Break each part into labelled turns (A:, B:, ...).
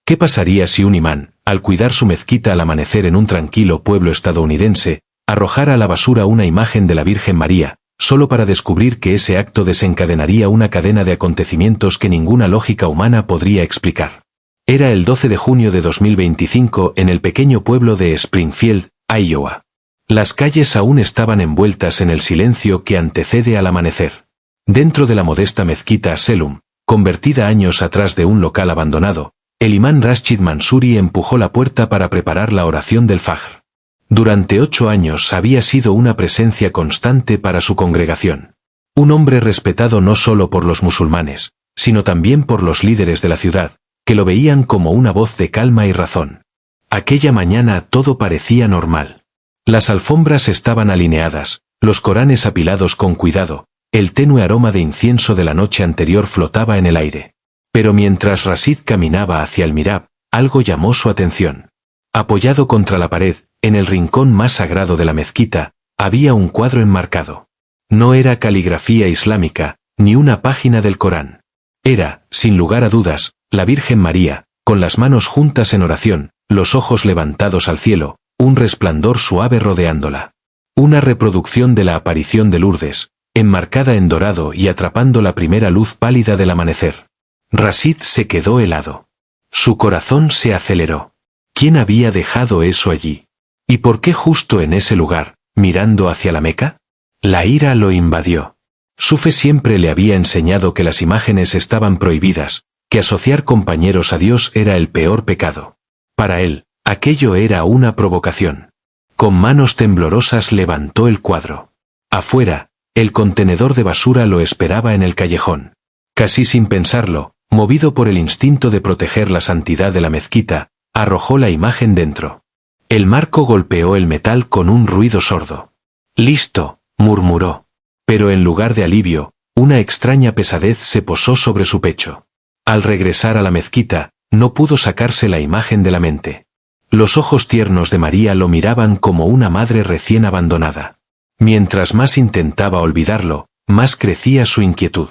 A: ¿Qué pasaría si un imán, al cuidar su mezquita al amanecer en un tranquilo pueblo estadounidense, arrojara a la basura una imagen de la Virgen María, solo para descubrir que ese acto desencadenaría una cadena de acontecimientos que ninguna lógica humana podría explicar? Era el 12 de junio de 2025 en el pequeño pueblo de Springfield, Iowa. Las calles aún estaban envueltas en el silencio que antecede al amanecer. Dentro de la modesta mezquita Selum, convertida años atrás de un local abandonado, el imán Rashid Mansouri empujó la puerta para preparar la oración del Fajr. Durante 8 años había sido una presencia constante para su congregación. Un hombre respetado no solo por los musulmanes, sino también por los líderes de la ciudad, que lo veían como una voz de calma y razón. Aquella mañana todo parecía normal. Las alfombras estaban alineadas, los coranes apilados con cuidado, el tenue aroma de incienso de la noche anterior flotaba en el aire. Pero mientras Rashid caminaba hacia el mihrab, algo llamó su atención. Apoyado contra la pared, en el rincón más sagrado de la mezquita, había un cuadro enmarcado. No era caligrafía islámica, ni una página del Corán. Era, sin lugar a dudas, la Virgen María, con las manos juntas en oración, los ojos levantados al cielo, un resplandor suave rodeándola. Una reproducción de la aparición de Lourdes, enmarcada en dorado y atrapando la primera luz pálida del amanecer. Rashid se quedó helado. Su corazón se aceleró. ¿Quién había dejado eso allí? ¿Y por qué justo en ese lugar, mirando hacia la Meca? La ira lo invadió. Su fe siempre le había enseñado que las imágenes estaban prohibidas, que asociar compañeros a Dios era el peor pecado. Para él, aquello era una provocación. Con manos temblorosas levantó el cuadro. Afuera, el contenedor de basura lo esperaba en el callejón. Casi sin pensarlo, movido por el instinto de proteger la santidad de la mezquita, arrojó la imagen dentro. El marco golpeó el metal con un ruido sordo. «Listo», murmuró. Pero en lugar de alivio, una extraña pesadez se posó sobre su pecho. Al regresar a la mezquita, no pudo sacarse la imagen de la mente. Los ojos tiernos de María lo miraban como una madre recién abandonada. Mientras más intentaba olvidarlo, más crecía su inquietud.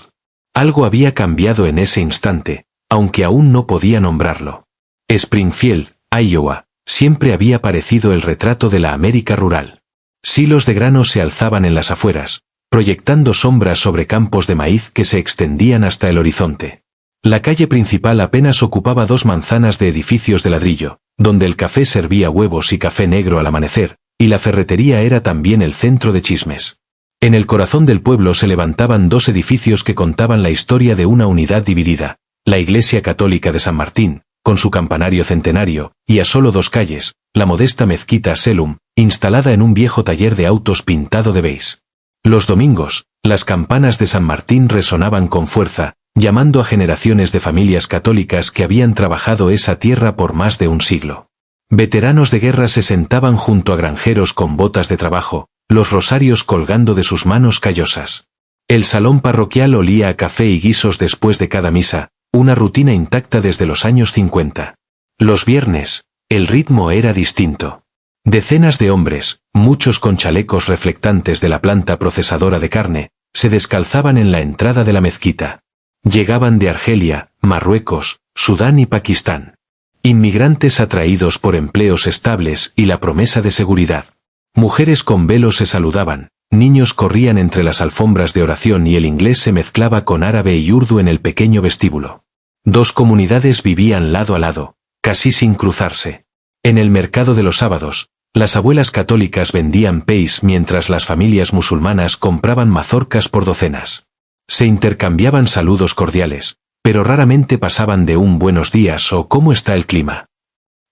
A: Algo había cambiado en ese instante, aunque aún no podía nombrarlo. Springfield, Iowa, siempre había parecido el retrato de la América rural. Silos de grano se alzaban en las afueras, proyectando sombras sobre campos de maíz que se extendían hasta el horizonte. La calle principal apenas ocupaba 2 manzanas de edificios de ladrillo, donde el café servía huevos y café negro al amanecer, y la ferretería era también el centro de chismes. En el corazón del pueblo se levantaban 2 edificios que contaban la historia de una unidad dividida, la Iglesia Católica de San Martín, con su campanario centenario, y a solo 2 calles, la modesta mezquita Selum, instalada en un viejo taller de autos pintado de beige. Los domingos, las campanas de San Martín resonaban con fuerza, llamando a generaciones de familias católicas que habían trabajado esa tierra por más de un siglo. Veteranos de guerra se sentaban junto a granjeros con botas de trabajo, los rosarios colgando de sus manos callosas. El salón parroquial olía a café y guisos después de cada misa, una rutina intacta desde los años 50. Los viernes, el ritmo era distinto. Decenas de hombres, muchos con chalecos reflectantes de la planta procesadora de carne, se descalzaban en la entrada de la mezquita. Llegaban de Argelia, Marruecos, Sudán y Pakistán. Inmigrantes atraídos por empleos estables y la promesa de seguridad. Mujeres con velos se saludaban, niños corrían entre las alfombras de oración y el inglés se mezclaba con árabe y urdu en el pequeño vestíbulo. 2 comunidades vivían lado a lado, casi sin cruzarse. En el mercado de los sábados, las abuelas católicas vendían peis mientras las familias musulmanas compraban mazorcas por docenas. Se intercambiaban saludos cordiales, pero raramente pasaban de un buenos días o ¿cómo está el clima?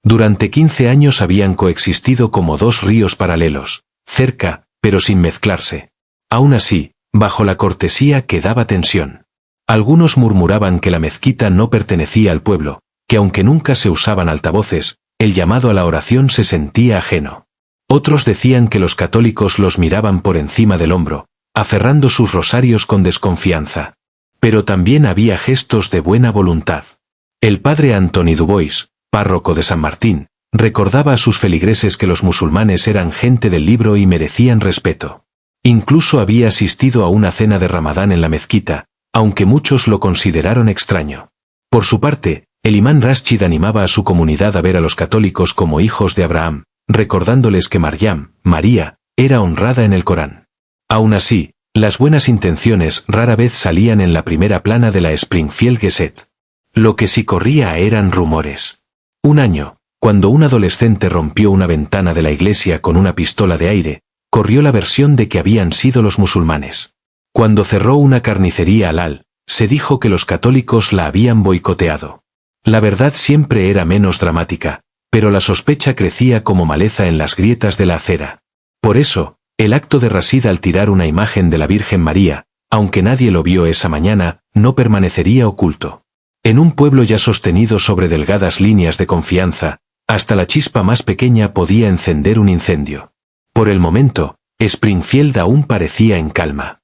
A: Durante 15 años habían coexistido como 2 ríos paralelos, cerca, pero sin mezclarse. Aún así, bajo la cortesía quedaba tensión. Algunos murmuraban que la mezquita no pertenecía al pueblo, que aunque nunca se usaban altavoces, el llamado a la oración se sentía ajeno. Otros decían que los católicos los miraban por encima del hombro, aferrando sus rosarios con desconfianza. Pero también había gestos de buena voluntad. El padre Anthony Dubois, párroco de San Martín, recordaba a sus feligreses que los musulmanes eran gente del libro y merecían respeto. Incluso había asistido a una cena de Ramadán en la mezquita, aunque muchos lo consideraron extraño. Por su parte, El imán Rashid animaba a su comunidad a ver a los católicos como hijos de Abraham, recordándoles que Maryam, María, era honrada en el Corán. Aún así, las buenas intenciones rara vez salían en la primera plana de la Springfield Gazette. Lo que sí corría eran rumores. Un año, cuando un adolescente rompió una ventana de la iglesia con una pistola de aire, corrió la versión de que habían sido los musulmanes. Cuando cerró una carnicería halal, se dijo que los católicos la habían boicoteado. La verdad siempre era menos dramática, pero la sospecha crecía como maleza en las grietas de la acera. Por eso, el acto de Rashid al tirar una imagen de la Virgen María, aunque nadie lo vio esa mañana, no permanecería oculto. En un pueblo ya sostenido sobre delgadas líneas de confianza, hasta la chispa más pequeña podía encender un incendio. Por el momento, Springfield aún parecía en calma.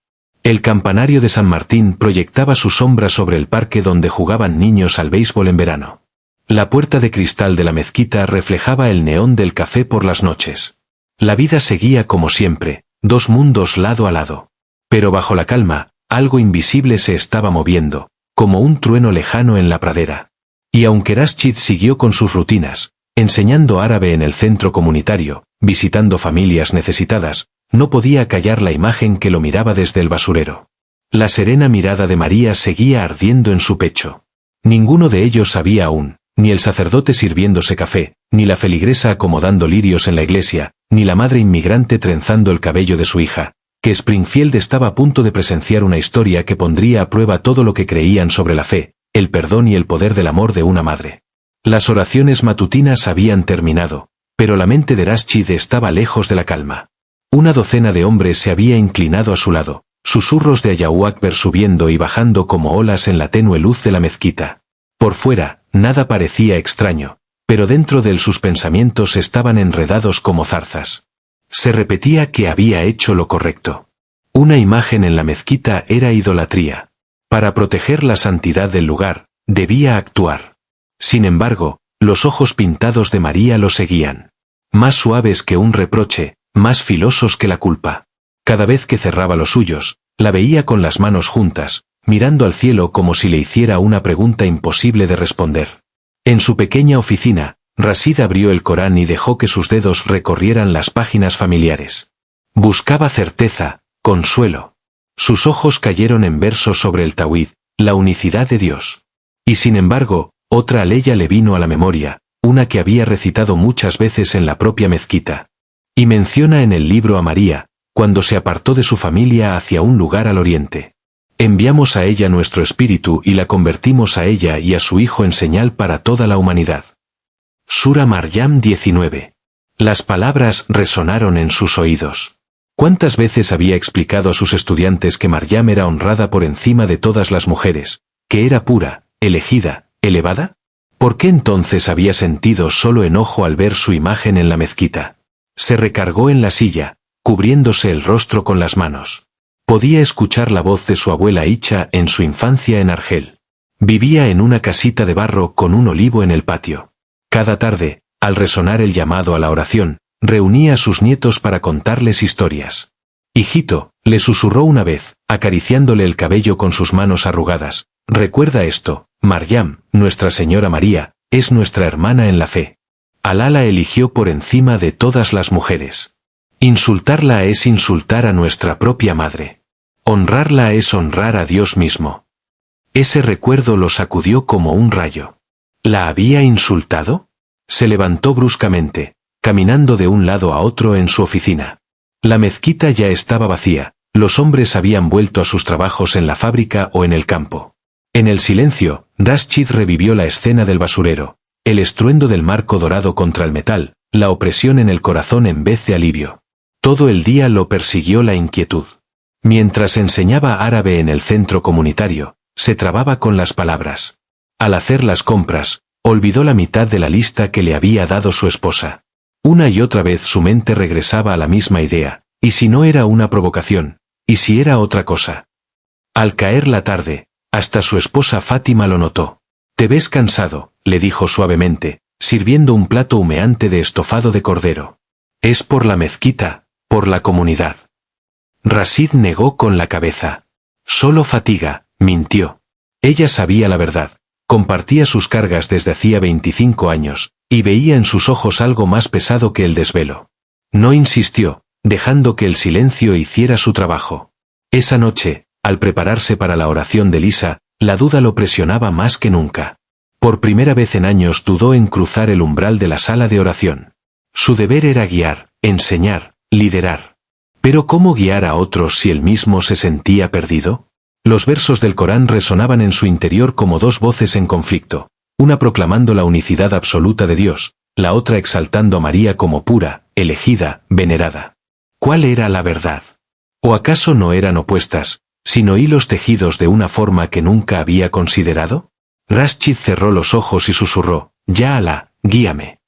A: El campanario de San Martín proyectaba su sombra sobre el parque donde jugaban niños al béisbol en verano. La puerta de cristal de la mezquita reflejaba el neón del café por las noches. La vida seguía como siempre, dos mundos lado a lado. Pero bajo la calma, algo invisible se estaba moviendo, como un trueno lejano en la pradera. Y aunque Rashid siguió con sus rutinas, enseñando árabe en el centro comunitario, visitando familias necesitadas, no podía callar la imagen que lo miraba desde el basurero. La serena mirada de María seguía ardiendo en su pecho. Ninguno de ellos sabía aún, ni el sacerdote sirviéndose café, ni la feligresa acomodando lirios en la iglesia, ni la madre inmigrante trenzando el cabello de su hija, que Springfield estaba a punto de presenciar una historia que pondría a prueba todo lo que creían sobre la fe, el perdón y el poder del amor de una madre. Las oraciones matutinas habían terminado, pero la mente de Rashid estaba lejos de la calma. Una docena de hombres se había inclinado a su lado, susurros de Allahu Akbar subiendo y bajando como olas en la tenue luz de la mezquita. Por fuera, nada parecía extraño, pero dentro de él sus pensamientos estaban enredados como zarzas. Se repetía que había hecho lo correcto. Una imagen en la mezquita era idolatría. Para proteger la santidad del lugar, debía actuar. Sin embargo, los ojos pintados de María lo seguían. Más suaves que un reproche, más filosos que la culpa. Cada vez que cerraba los suyos, la veía con las manos juntas, mirando al cielo como si le hiciera una pregunta imposible de responder. En su pequeña oficina, Rashid abrió el Corán y dejó que sus dedos recorrieran las páginas familiares. Buscaba certeza, consuelo. Sus ojos cayeron en versos sobre el Tawhid, la unicidad de Dios. Y sin embargo, otra aleya le vino a la memoria, una que había recitado muchas veces en la propia mezquita. Y menciona en el libro a María, cuando se apartó de su familia hacia un lugar al oriente. Enviamos a ella nuestro espíritu y la convertimos a ella y a su hijo en señal para toda la humanidad. Sura Maryam 19. Las palabras resonaron en sus oídos. ¿Cuántas veces había explicado a sus estudiantes que Maryam era honrada por encima de todas las mujeres, que era pura, elegida, elevada? ¿Por qué entonces había sentido solo enojo al ver su imagen en la mezquita? Se recargó en la silla, cubriéndose el rostro con las manos. Podía escuchar la voz de su abuela Icha en su infancia en Argel. Vivía en una casita de barro con un olivo en el patio. Cada tarde, al resonar el llamado a la oración, reunía a sus nietos para contarles historias. «Hijito», le susurró una vez, acariciándole el cabello con sus manos arrugadas, «recuerda esto, Maryam, Nuestra Señora María, es nuestra hermana en la fe. Alá la eligió por encima de todas las mujeres. Insultarla es insultar a nuestra propia madre. Honrarla es honrar a Dios mismo». Ese recuerdo lo sacudió como un rayo. ¿La había insultado? Se levantó bruscamente, caminando de un lado a otro en su oficina. La mezquita ya estaba vacía, los hombres habían vuelto a sus trabajos en la fábrica o en el campo. En el silencio, Rashid revivió la escena del basurero, el estruendo del marco dorado contra el metal, la opresión en el corazón en vez de alivio. Todo el día lo persiguió la inquietud. Mientras enseñaba árabe en el centro comunitario, se trababa con las palabras. Al hacer las compras, olvidó la mitad de la lista que le había dado su esposa. Una y otra vez su mente regresaba a la misma idea, ¿y si no era una provocación? ¿Y si era otra cosa? Al caer la tarde, hasta su esposa Fátima lo notó. «Te ves cansado», le dijo suavemente, sirviendo un plato humeante de estofado de cordero. «Es por la mezquita, por la comunidad». Rashid negó con la cabeza. «Solo fatiga», mintió. Ella sabía la verdad. Compartía sus cargas desde hacía 25 años, y veía en sus ojos algo más pesado que el desvelo. No insistió, dejando que el silencio hiciera su trabajo. Esa noche, al prepararse para la oración de Lisa, la duda lo presionaba más que nunca. Por primera vez en años dudó en cruzar el umbral de la sala de oración. Su deber era guiar, enseñar, liderar. Pero ¿cómo guiar a otros si él mismo se sentía perdido? Los versos del Corán resonaban en su interior como dos voces en conflicto, una proclamando la unicidad absoluta de Dios, la otra exaltando a María como pura, elegida, venerada. ¿Cuál era la verdad? ¿O acaso no eran opuestas, sino hilos tejidos de una forma que nunca había considerado? Rashid cerró los ojos y susurró, «Ya Alá, guíame».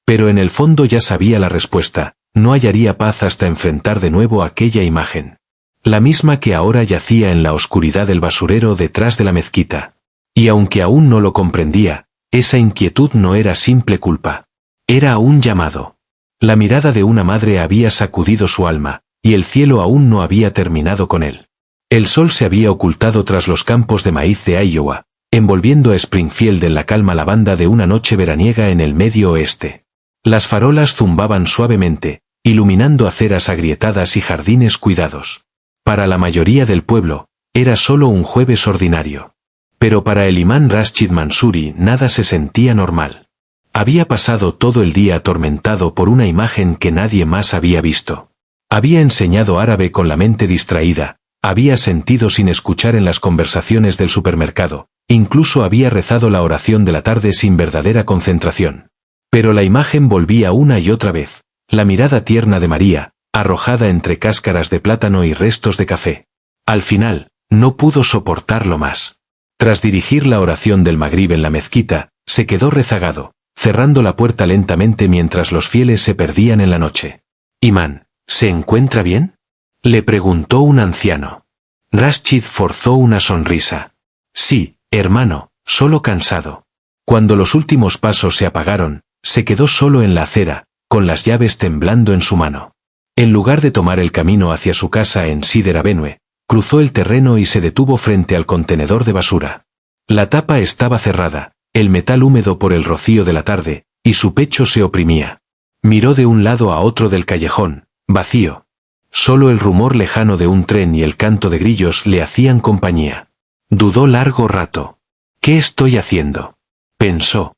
A: Pero en el fondo ya sabía la respuesta, no hallaría paz hasta enfrentar de nuevo aquella imagen. La misma que ahora yacía en la oscuridad del basurero detrás de la mezquita. Y aunque aún no lo comprendía, esa inquietud no era simple culpa. Era un llamado. La mirada de una madre había sacudido su alma, y el cielo aún no había terminado con él. El sol se había ocultado tras los campos de maíz de Iowa, envolviendo a Springfield en la calma lavanda de una noche veraniega en el medio oeste. Las farolas zumbaban suavemente, iluminando aceras agrietadas y jardines cuidados. Para la mayoría del pueblo, era solo un jueves ordinario. Pero para el imán Rashid Mansouri nada se sentía normal. Había pasado todo el día atormentado por una imagen que nadie más había visto. Había enseñado árabe con la mente distraída, había sentido sin escuchar en las conversaciones del supermercado, incluso había rezado la oración de la tarde sin verdadera concentración. Pero la imagen volvía una y otra vez, la mirada tierna de María, arrojada entre cáscaras de plátano y restos de café. Al final, no pudo soportarlo más. Tras dirigir la oración del Magrib en la mezquita, se quedó rezagado, cerrando la puerta lentamente mientras los fieles se perdían en la noche. «Imán, ¿se encuentra bien?», le preguntó un anciano. Rashid forzó una sonrisa. «Sí, hermano, solo cansado». Cuando los últimos pasos se apagaron, se quedó solo en la acera, con las llaves temblando en su mano. En lugar de tomar el camino hacia su casa en Cedar Avenue, cruzó el terreno y se detuvo frente al contenedor de basura. La tapa estaba cerrada, el metal húmedo por el rocío de la tarde, y su pecho se oprimía. Miró de un lado a otro del callejón, vacío. Solo el rumor lejano de un tren y el canto de grillos le hacían compañía. Dudó largo rato. «¿Qué estoy haciendo?», pensó.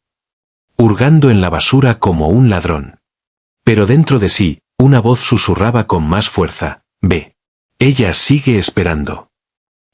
A: Hurgando en la basura como un ladrón. Pero dentro de sí, una voz susurraba con más fuerza, «Ve. Ella sigue esperando».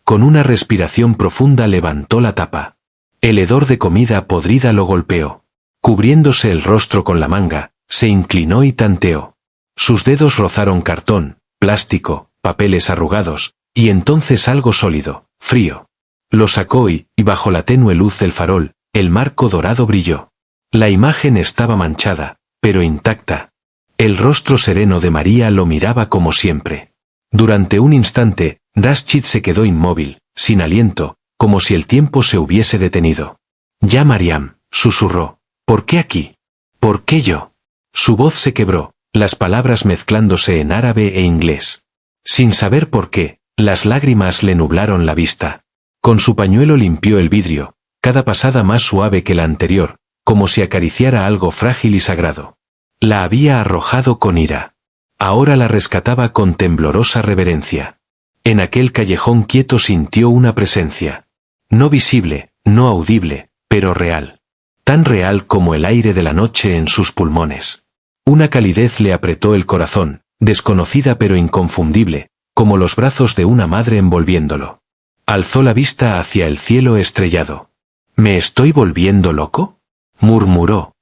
A: Con una respiración profunda levantó la tapa. El hedor de comida podrida lo golpeó. Cubriéndose el rostro con la manga, se inclinó y tanteó. Sus dedos rozaron cartón, plástico, papeles arrugados, y entonces algo sólido, frío. Lo sacó y bajo la tenue luz del farol, el marco dorado brilló. La imagen estaba manchada, pero intacta. El rostro sereno de María lo miraba como siempre. Durante un instante, Rashid se quedó inmóvil, sin aliento, como si el tiempo se hubiese detenido. «Ya Mariam», susurró, «¿por qué aquí? ¿Por qué yo?». Su voz se quebró, las palabras mezclándose en árabe e inglés. Sin saber por qué, las lágrimas le nublaron la vista. Con su pañuelo limpió el vidrio, cada pasada más suave que la anterior, como si acariciara algo frágil y sagrado. La había arrojado con ira. Ahora la rescataba con temblorosa reverencia. En aquel callejón quieto sintió una presencia. No visible, no audible, pero real. Tan real como el aire de la noche en sus pulmones. Una calidez le apretó el corazón, desconocida pero inconfundible, como los brazos de una madre envolviéndolo. Alzó la vista hacia el cielo estrellado. «¿Me estoy volviendo loco?», murmuró.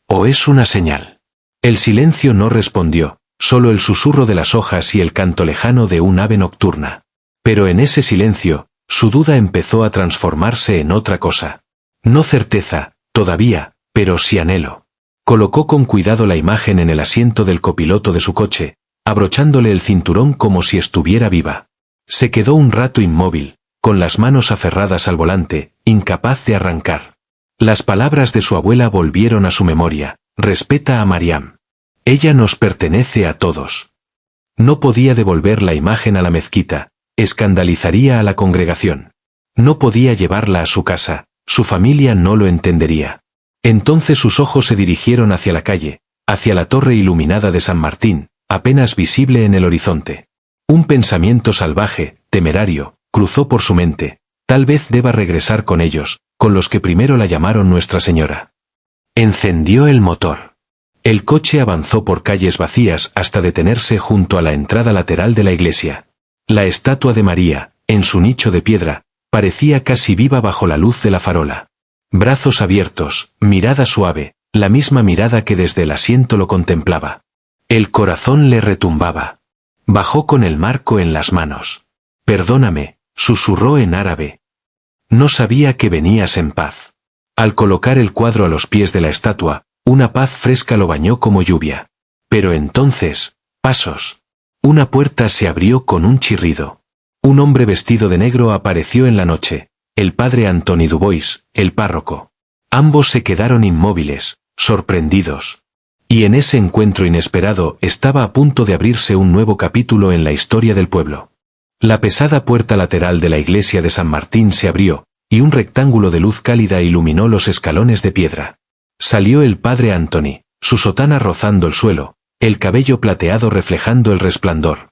A: «¿O es una señal?». El silencio no respondió, solo el susurro de las hojas y el canto lejano de un ave nocturna. Pero en ese silencio, su duda empezó a transformarse en otra cosa. No certeza, todavía, pero sí anhelo. Colocó con cuidado la imagen en el asiento del copiloto de su coche, abrochándole el cinturón como si estuviera viva. Se quedó un rato inmóvil, con las manos aferradas al volante, incapaz de arrancar. Las palabras de su abuela volvieron a su memoria: «Respeta a Mariam. Ella nos pertenece a todos». No podía devolver la imagen a la mezquita, escandalizaría a la congregación. No podía llevarla a su casa, Su familia no lo entendería. Entonces sus ojos se dirigieron hacia la calle, hacia la torre iluminada de San Martín, apenas visible en el horizonte. Un pensamiento salvaje, temerario, cruzó por su mente. Tal vez deba regresar con ellos, con los que primero la llamaron Nuestra Señora. Encendió el motor. El coche avanzó por calles vacías hasta detenerse junto a la entrada lateral de la iglesia. La estatua de María, en su nicho de piedra, parecía casi viva bajo la luz de la farola. Brazos abiertos, mirada suave, la misma mirada que desde el asiento lo contemplaba. El corazón le retumbaba. Bajó con el marco en las manos. «Perdóname», susurró en árabe. No sabía que venías en paz. Al colocar el cuadro a los pies de la estatua, una paz fresca lo bañó como lluvia. Pero entonces, pasos. Una puerta se abrió con un chirrido. Un hombre vestido de negro apareció en la noche, el padre Antoni Dubois, el párroco. Ambos se quedaron inmóviles, sorprendidos. Y en ese encuentro inesperado estaba a punto de abrirse un nuevo capítulo en la historia del pueblo. La pesada puerta lateral de la iglesia de San Martín se abrió, y un rectángulo de luz cálida iluminó los escalones de piedra. Salió el padre Antoni, su sotana rozando el suelo, el cabello plateado reflejando el resplandor.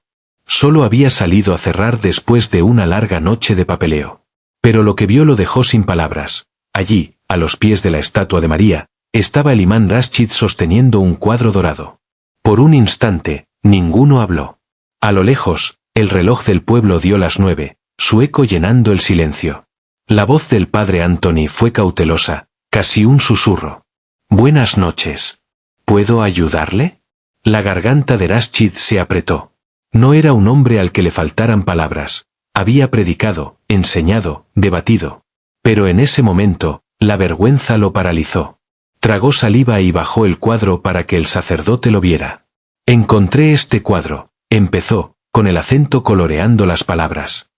A: Solo había salido a cerrar después de una larga noche de papeleo. Pero lo que vio lo dejó sin palabras. Allí, a los pies de la estatua de María, estaba el imán Rashid sosteniendo un cuadro dorado. Por un instante, ninguno habló. A lo lejos, el reloj del pueblo dio las 9, su eco llenando el silencio. La voz del padre Antoni fue cautelosa, casi un susurro. «Buenas noches. ¿Puedo ayudarle?» La garganta de Rashid se apretó. No era un hombre al que le faltaran palabras. Había predicado, enseñado, debatido. Pero en ese momento, la vergüenza lo paralizó. Tragó saliva y bajó el cuadro para que el sacerdote lo viera. «Encontré este cuadro», empezó, con el acento coloreando las palabras.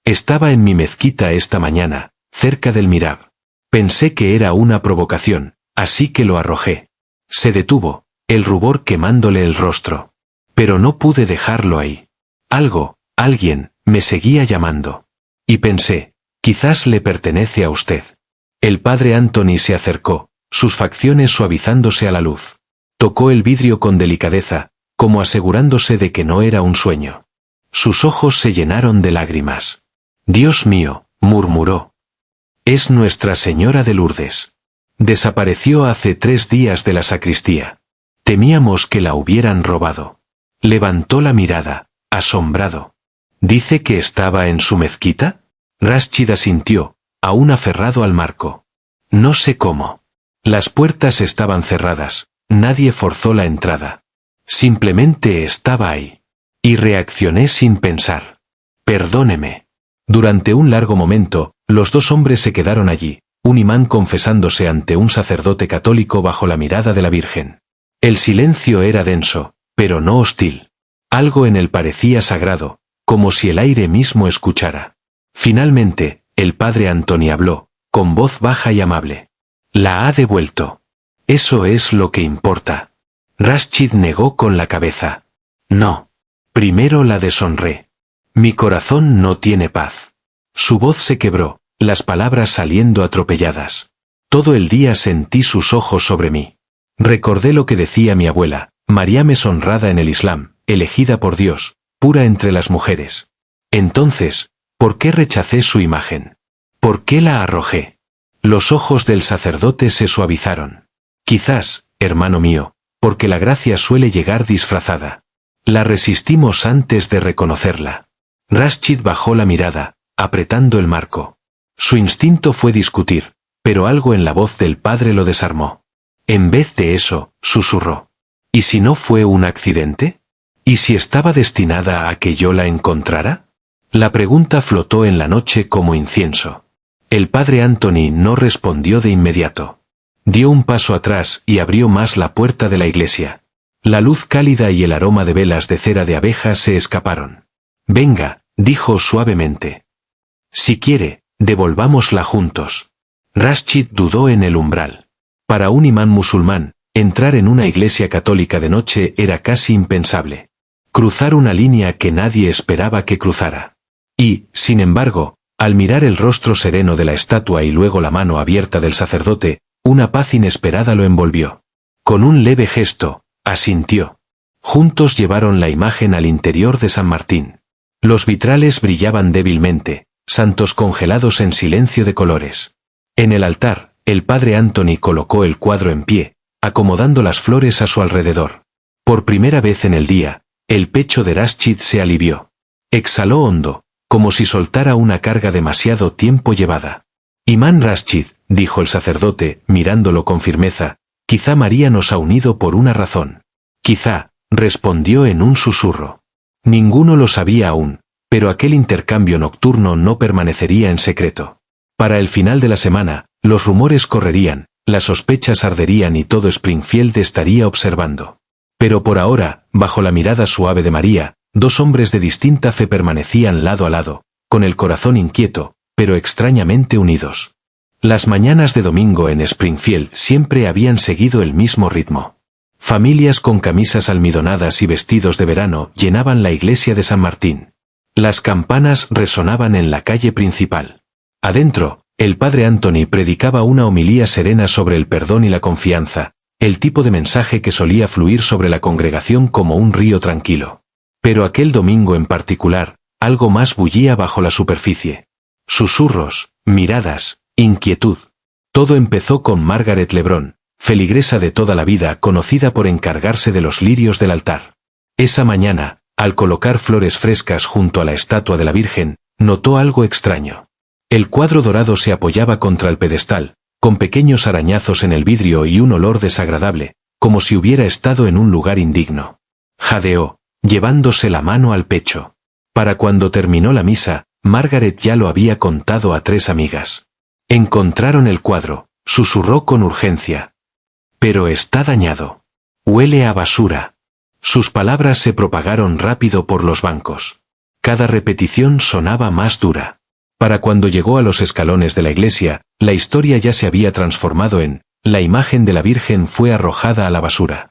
A: «Estaba en mi mezquita esta mañana, cerca del mihrab. Pensé que era una provocación, así que lo arrojé». Se detuvo, el rubor quemándole el rostro. «Pero no pude dejarlo ahí. Alguien, me seguía llamando. Y pensé, quizás le pertenece a usted». El padre Antoni se acercó, sus facciones suavizándose a la luz. Tocó el vidrio con delicadeza, como asegurándose de que no era un sueño. Sus ojos se llenaron de lágrimas. «Dios mío», murmuró. «Es Nuestra Señora de Lourdes. Desapareció hace 3 días de la sacristía. Temíamos que la hubieran robado». Levantó la mirada, asombrado. «¿Dice que estaba en su mezquita?» Rashid asintió, aún aferrado al marco. «No sé cómo. Las puertas estaban cerradas, nadie forzó la entrada. Simplemente estaba ahí. Y reaccioné sin pensar. Perdóneme». Durante un largo momento, los dos hombres se quedaron allí, un imán confesándose ante un sacerdote católico bajo la mirada de la Virgen. El silencio era denso, pero no hostil. Algo en él parecía sagrado, como si el aire mismo escuchara. Finalmente, el padre Antoni habló, con voz baja y amable. «La ha devuelto. Eso es lo que importa». Rashid negó con la cabeza. «No. Primero la deshonré. Mi corazón no tiene paz». Su voz se quebró, las palabras saliendo atropelladas. «Todo el día sentí sus ojos sobre mí. Recordé lo que decía mi abuela, Mariam es honrada en el Islam, elegida por Dios, pura entre las mujeres. Entonces, ¿por qué rechacé su imagen? ¿Por qué la arrojé?» Los ojos del sacerdote se suavizaron. «Quizás, hermano mío, porque la gracia suele llegar disfrazada. La resistimos antes de reconocerla». Rashid bajó la mirada, apretando el marco. Su instinto fue discutir, pero algo en la voz del padre lo desarmó. En vez de eso, susurró. ¿Y si no fue un accidente? ¿Y si estaba destinada a que yo la encontrara? La pregunta flotó en la noche como incienso. El padre Antoni no respondió de inmediato. Dio un paso atrás y abrió más la puerta de la iglesia. La luz cálida y el aroma de velas de cera de abeja se escaparon. «Venga», dijo suavemente. «Si quiere, devolvámosla juntos». Rashid dudó en el umbral. Para un imán musulmán, entrar en una iglesia católica de noche era casi impensable. Cruzar una línea que nadie esperaba que cruzara. Y, sin embargo, Al mirar el rostro sereno de la estatua y luego la mano abierta del sacerdote, una paz inesperada lo envolvió. Con un leve gesto, asintió. Juntos llevaron la imagen al interior de San Martín. Los vitrales brillaban débilmente, santos congelados en silencio de colores. En el altar, el padre Anthony colocó el cuadro en pie, acomodando las flores a su alrededor. Por primera vez en el día, el pecho de Rashid se alivió. Exhaló hondo, como si soltara una carga demasiado tiempo llevada. Imán Rashid, dijo el sacerdote, mirándolo con firmeza, quizá María nos ha unido por una razón. Quizá, respondió en un susurro. Ninguno lo sabía aún, pero aquel intercambio nocturno no permanecería en secreto. Para el final de la semana, los rumores correrían, las sospechas arderían y todo Springfield estaría observando. Pero por ahora, bajo la mirada suave de María, dos hombres de distinta fe permanecían lado a lado, con el corazón inquieto, pero extrañamente unidos. Las mañanas de domingo en Springfield siempre habían seguido el mismo ritmo. Familias con camisas almidonadas y vestidos de verano llenaban la iglesia de San Martín. Las campanas resonaban en la calle principal. Adentro, el padre Anthony predicaba una homilía serena sobre el perdón y la confianza, el tipo de mensaje que solía fluir sobre la congregación como un río tranquilo. Pero aquel domingo en particular, algo más bullía bajo la superficie. Susurros, miradas, inquietud. Todo empezó con Margaret Lebron, feligresa de toda la vida conocida por encargarse de los lirios del altar. Esa mañana, al colocar flores frescas junto a la estatua de la Virgen, notó algo extraño. El cuadro dorado se apoyaba contra el pedestal, con pequeños arañazos en el vidrio y un olor desagradable, como si hubiera estado en un lugar indigno. Jadeó, llevándose la mano al pecho. Para cuando terminó la misa, Margaret ya lo había contado a 3 amigas. Encontraron el cuadro, susurró con urgencia. Pero está dañado. Huele a basura. Sus palabras se propagaron rápido por los bancos. Cada repetición sonaba más dura. Para cuando llegó a los escalones de la iglesia, la historia ya se había transformado en, la imagen de la Virgen fue arrojada a la basura.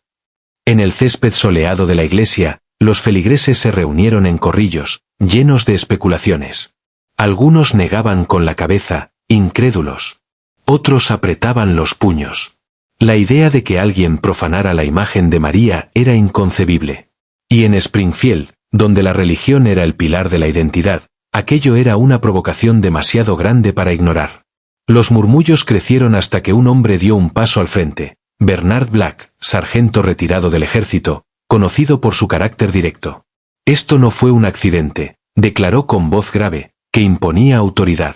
A: En el césped soleado de la iglesia, los feligreses se reunieron en corrillos, llenos de especulaciones. Algunos negaban con la cabeza, incrédulos. Otros apretaban los puños. La idea de que alguien profanara la imagen de María era inconcebible. Y en Springfield, donde la religión era el pilar de la identidad, aquello era una provocación demasiado grande para ignorar. Los murmullos crecieron hasta que un hombre dio un paso al frente, Bernard Black, sargento retirado del ejército, conocido por su carácter directo. Esto no fue un accidente, declaró con voz grave, que imponía autoridad.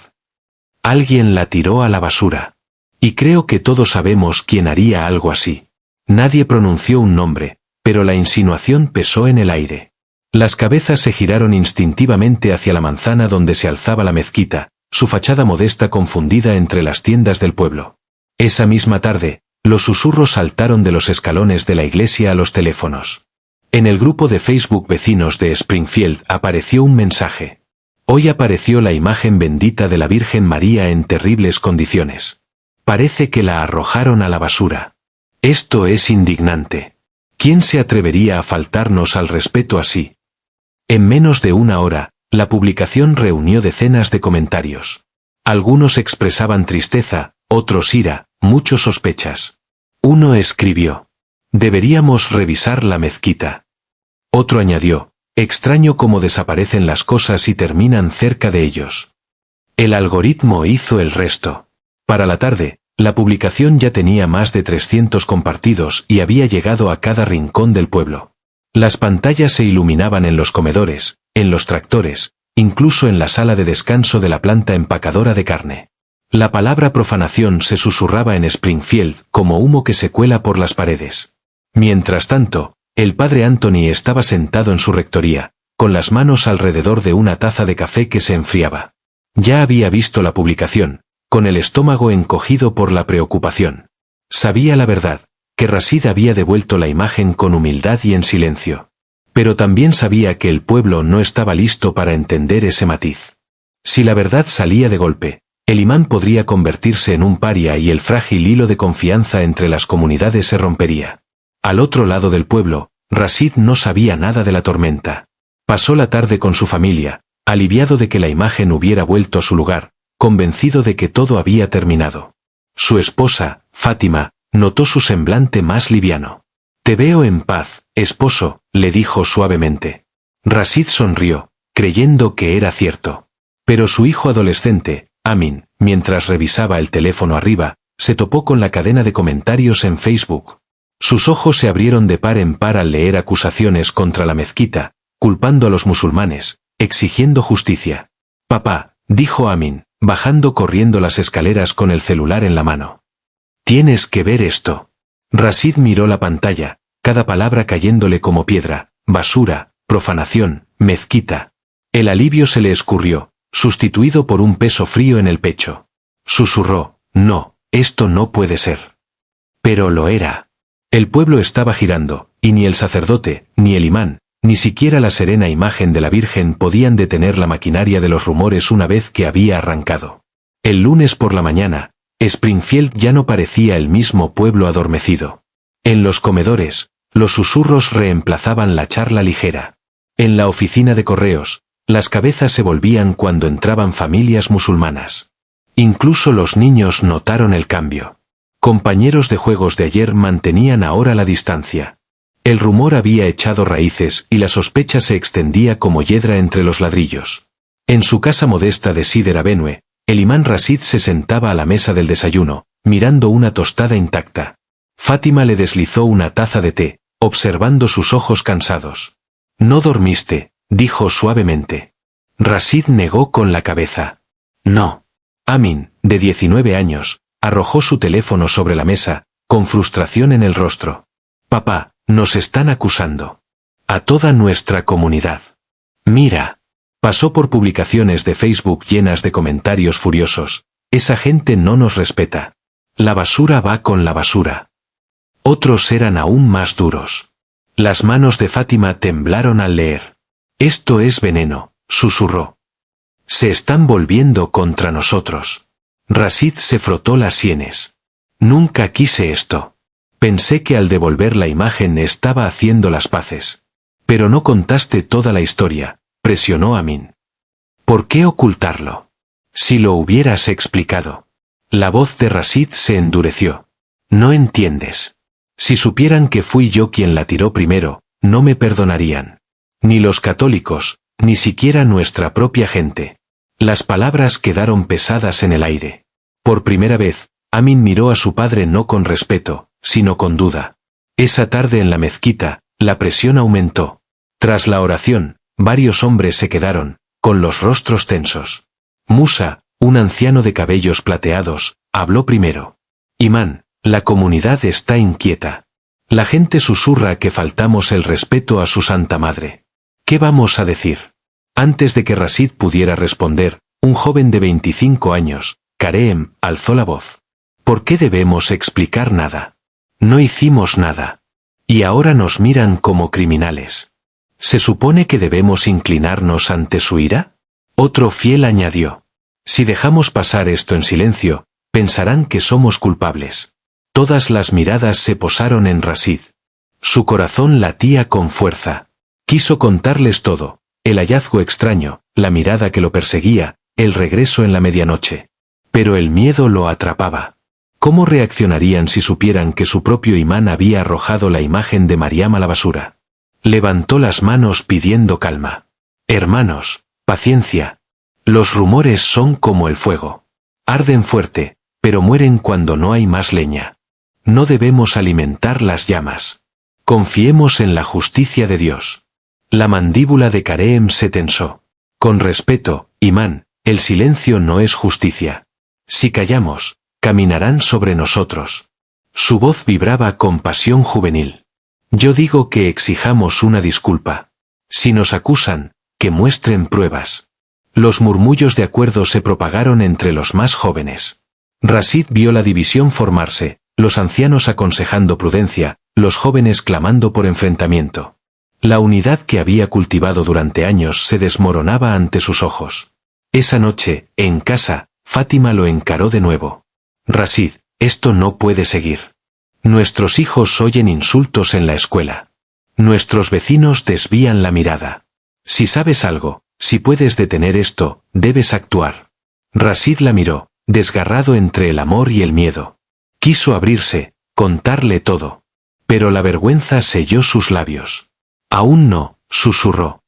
A: Alguien la tiró a la basura. Y creo que todos sabemos quién haría algo así. Nadie pronunció un nombre, pero la insinuación pesó en el aire. Las cabezas se giraron instintivamente hacia la manzana donde se alzaba la mezquita, su fachada modesta confundida entre las tiendas del pueblo. Esa misma tarde, los susurros saltaron de los escalones de la iglesia a los teléfonos. En el grupo de Facebook Vecinos de Springfield apareció un mensaje. Hoy apareció la imagen bendita de la Virgen María en terribles condiciones. Parece que la arrojaron a la basura. Esto es indignante. ¿Quién se atrevería a faltarnos al respeto así? En menos de una hora, la publicación reunió decenas de comentarios. Algunos expresaban tristeza, otros ira, muchos sospechas. Uno escribió: deberíamos revisar la mezquita. Otro añadió: extraño cómo desaparecen las cosas y terminan cerca de ellos. El algoritmo hizo el resto. Para la tarde, la publicación ya tenía más de 300 compartidos y había llegado a cada rincón del pueblo. Las pantallas se iluminaban en los comedores, en los tractores, incluso en la sala de descanso de la planta empacadora de carne. La palabra profanación se susurraba en Springfield como humo que se cuela por las paredes. Mientras tanto, el padre Anthony estaba sentado en su rectoría, con las manos alrededor de una taza de café que se enfriaba. Ya había visto la publicación, con el estómago encogido por la preocupación. Sabía la verdad, que Rashid había devuelto la imagen con humildad y en silencio. Pero también sabía que el pueblo no estaba listo para entender ese matiz. Si la verdad salía de golpe, el imán podría convertirse en un paria y el frágil hilo de confianza entre las comunidades se rompería. Al otro lado del pueblo, Rashid no sabía nada de la tormenta. Pasó la tarde con su familia, aliviado de que la imagen hubiera vuelto a su lugar, convencido de que todo había terminado. Su esposa, Fátima, notó su semblante más liviano. «Te veo en paz, esposo», le dijo suavemente. Rashid sonrió, creyendo que era cierto. Pero su hijo adolescente, Amin, mientras revisaba el teléfono arriba, se topó con la cadena de comentarios en Facebook. Sus ojos se abrieron de par en par al leer acusaciones contra la mezquita, culpando a los musulmanes, exigiendo justicia. «Papá», dijo Amin, bajando corriendo las escaleras con el celular en la mano. «Tienes que ver esto». Rashid miró la pantalla, cada palabra cayéndole como piedra: basura, profanación, mezquita. El alivio se le escurrió, sustituido por un peso frío en el pecho. Susurró: «No, esto no puede ser». Pero lo era. El pueblo estaba girando, y ni el sacerdote, ni el imán, ni siquiera la serena imagen de la Virgen podían detener la maquinaria de los rumores una vez que había arrancado. El lunes por la mañana, Springfield ya no parecía el mismo pueblo adormecido. En los comedores, los susurros reemplazaban la charla ligera. En la oficina de correos, las cabezas se volvían cuando entraban familias musulmanas. Incluso los niños notaron el cambio. Compañeros de juegos de ayer mantenían ahora la distancia. El rumor había echado raíces y la sospecha se extendía como hiedra entre los ladrillos. En su casa modesta de Sider Avenue, el imán Rashid se sentaba a la mesa del desayuno, mirando una tostada intacta. Fátima le deslizó una taza de té, observando sus ojos cansados. «¿No dormiste?», dijo suavemente. Rashid negó con la cabeza. «No». Amin, de 19 años, arrojó su teléfono sobre la mesa, con frustración en el rostro. «Papá, nos están acusando. A toda nuestra comunidad. Mira». Pasó por publicaciones de Facebook llenas de comentarios furiosos: «Esa gente no nos respeta. La basura va con la basura». Otros eran aún más duros. Las manos de Fátima temblaron al leer. «Esto es veneno», susurró. «Se están volviendo contra nosotros». Rashid se frotó las sienes. «Nunca quise esto. Pensé que al devolver la imagen estaba haciendo las paces. Pero no contaste toda la historia», presionó Amin. «¿Por qué ocultarlo? Si lo hubieras explicado». La voz de Rashid se endureció. «No entiendes. Si supieran que fui yo quien la tiró primero, no me perdonarían. Ni los católicos, ni siquiera nuestra propia gente». Las palabras quedaron pesadas en el aire. Por primera vez, Amin miró a su padre no con respeto, sino con duda. Esa tarde en la mezquita, la presión aumentó. Tras la oración, varios hombres se quedaron, con los rostros tensos. Musa, un anciano de cabellos plateados, habló primero. «Imán, la comunidad está inquieta. La gente susurra que faltamos el respeto a su Santa Madre. ¿Qué vamos a decir?». Antes de que Rashid pudiera responder, un joven de 25 años, Kareem, alzó la voz. «¿Por qué debemos explicar nada? No hicimos nada. Y ahora nos miran como criminales. ¿Se supone que debemos inclinarnos ante su ira?». Otro fiel añadió: «Si dejamos pasar esto en silencio, pensarán que somos culpables». Todas las miradas se posaron en Rashid. Su corazón latía con fuerza. Quiso contarles todo: el hallazgo extraño, la mirada que lo perseguía, el regreso en la medianoche. Pero el miedo lo atrapaba. ¿Cómo reaccionarían si supieran que su propio imán había arrojado la imagen de Mariam a la basura? Levantó las manos pidiendo calma. «Hermanos, paciencia. Los rumores son como el fuego. Arden fuerte, pero mueren cuando no hay más leña. No debemos alimentar las llamas. Confiemos en la justicia de Dios». La mandíbula de Kareem se tensó. «Con respeto, imán, el silencio no es justicia. Si callamos, caminarán sobre nosotros». Su voz vibraba con pasión juvenil. «Yo digo que exijamos una disculpa. Si nos acusan, que muestren pruebas». Los murmullos de acuerdo se propagaron entre los más jóvenes. Rashid vio la división formarse, los ancianos aconsejando prudencia, los jóvenes clamando por enfrentamiento. La unidad que había cultivado durante años se desmoronaba ante sus ojos. Esa noche, en casa, Fátima lo encaró de nuevo. «Rashid, esto no puede seguir. Nuestros hijos oyen insultos en la escuela. Nuestros vecinos desvían la mirada. Si sabes algo, Si puedes detener esto, debes actuar. Rashid la miró, desgarrado entre el amor y el miedo. Quiso abrirse, contarle todo. Pero la vergüenza selló sus labios. Aún no, susurró.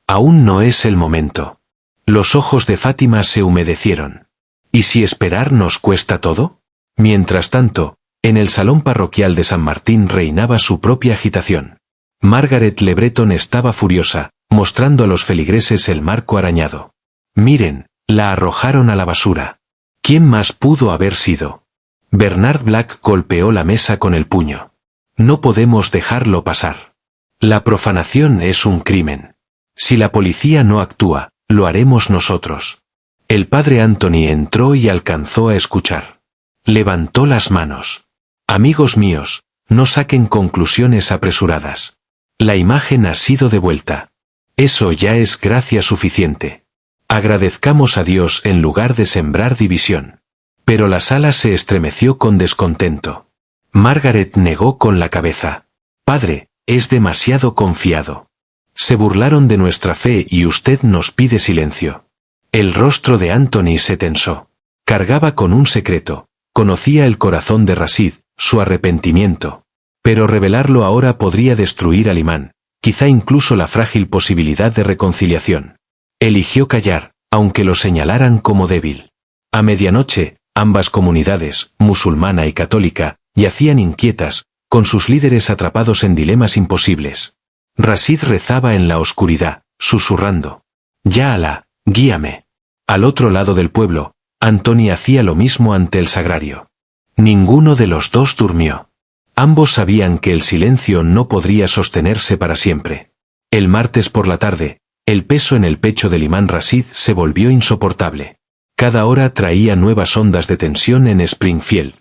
A: Aún no es el momento. Los ojos de Fátima se humedecieron. ¿Y si esperar nos cuesta todo? Mientras tanto, en el salón parroquial de San Martín reinaba su propia agitación. Margaret Le Breton estaba furiosa, mostrando a los feligreses el marco arañado. Miren, la arrojaron a la basura. ¿Quién más pudo haber sido? Bernard Black golpeó la mesa con el puño. No podemos dejarlo pasar. La profanación es un crimen. Si la policía no actúa, lo haremos nosotros. El padre Anthony entró y alcanzó a escuchar. Levantó las manos. Amigos míos, no saquen conclusiones apresuradas. La imagen ha sido devuelta. Eso ya es gracia suficiente. Agradezcamos a Dios en lugar de sembrar división. Pero la sala se estremeció con descontento. Margaret negó con la cabeza. Padre, es demasiado confiado. Se burlaron de nuestra fe y usted nos pide silencio. El rostro de Anthony se tensó. Cargaba con un secreto. Conocía el corazón de Rashid, su arrepentimiento. Pero revelarlo ahora podría destruir al imán, quizá incluso la frágil posibilidad de reconciliación. Eligió callar, aunque lo señalaran como débil. A medianoche, ambas comunidades, musulmana y católica, yacían inquietas, con sus líderes atrapados en dilemas imposibles. Rashid rezaba en la oscuridad, susurrando. Ya Alá, guíame. Al otro lado del pueblo, Anthony hacía lo mismo ante el sagrario. Ninguno de los dos durmió. Ambos sabían que el silencio no podría sostenerse para siempre. El martes por la tarde, el peso en el pecho del imán Rashid se volvió insoportable. Cada hora traía nuevas ondas de tensión en Springfield.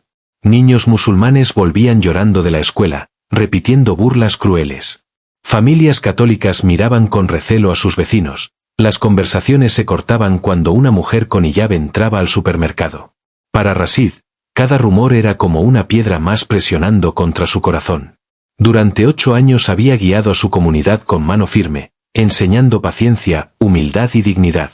A: Niños musulmanes volvían llorando de la escuela, repitiendo burlas crueles. Familias católicas miraban con recelo a sus vecinos. Las conversaciones se cortaban cuando una mujer con hijab entraba al supermercado. Para Rashid, cada rumor era como una piedra más presionando contra su corazón. Durante 8 años había guiado a su comunidad con mano firme, enseñando paciencia, humildad y dignidad.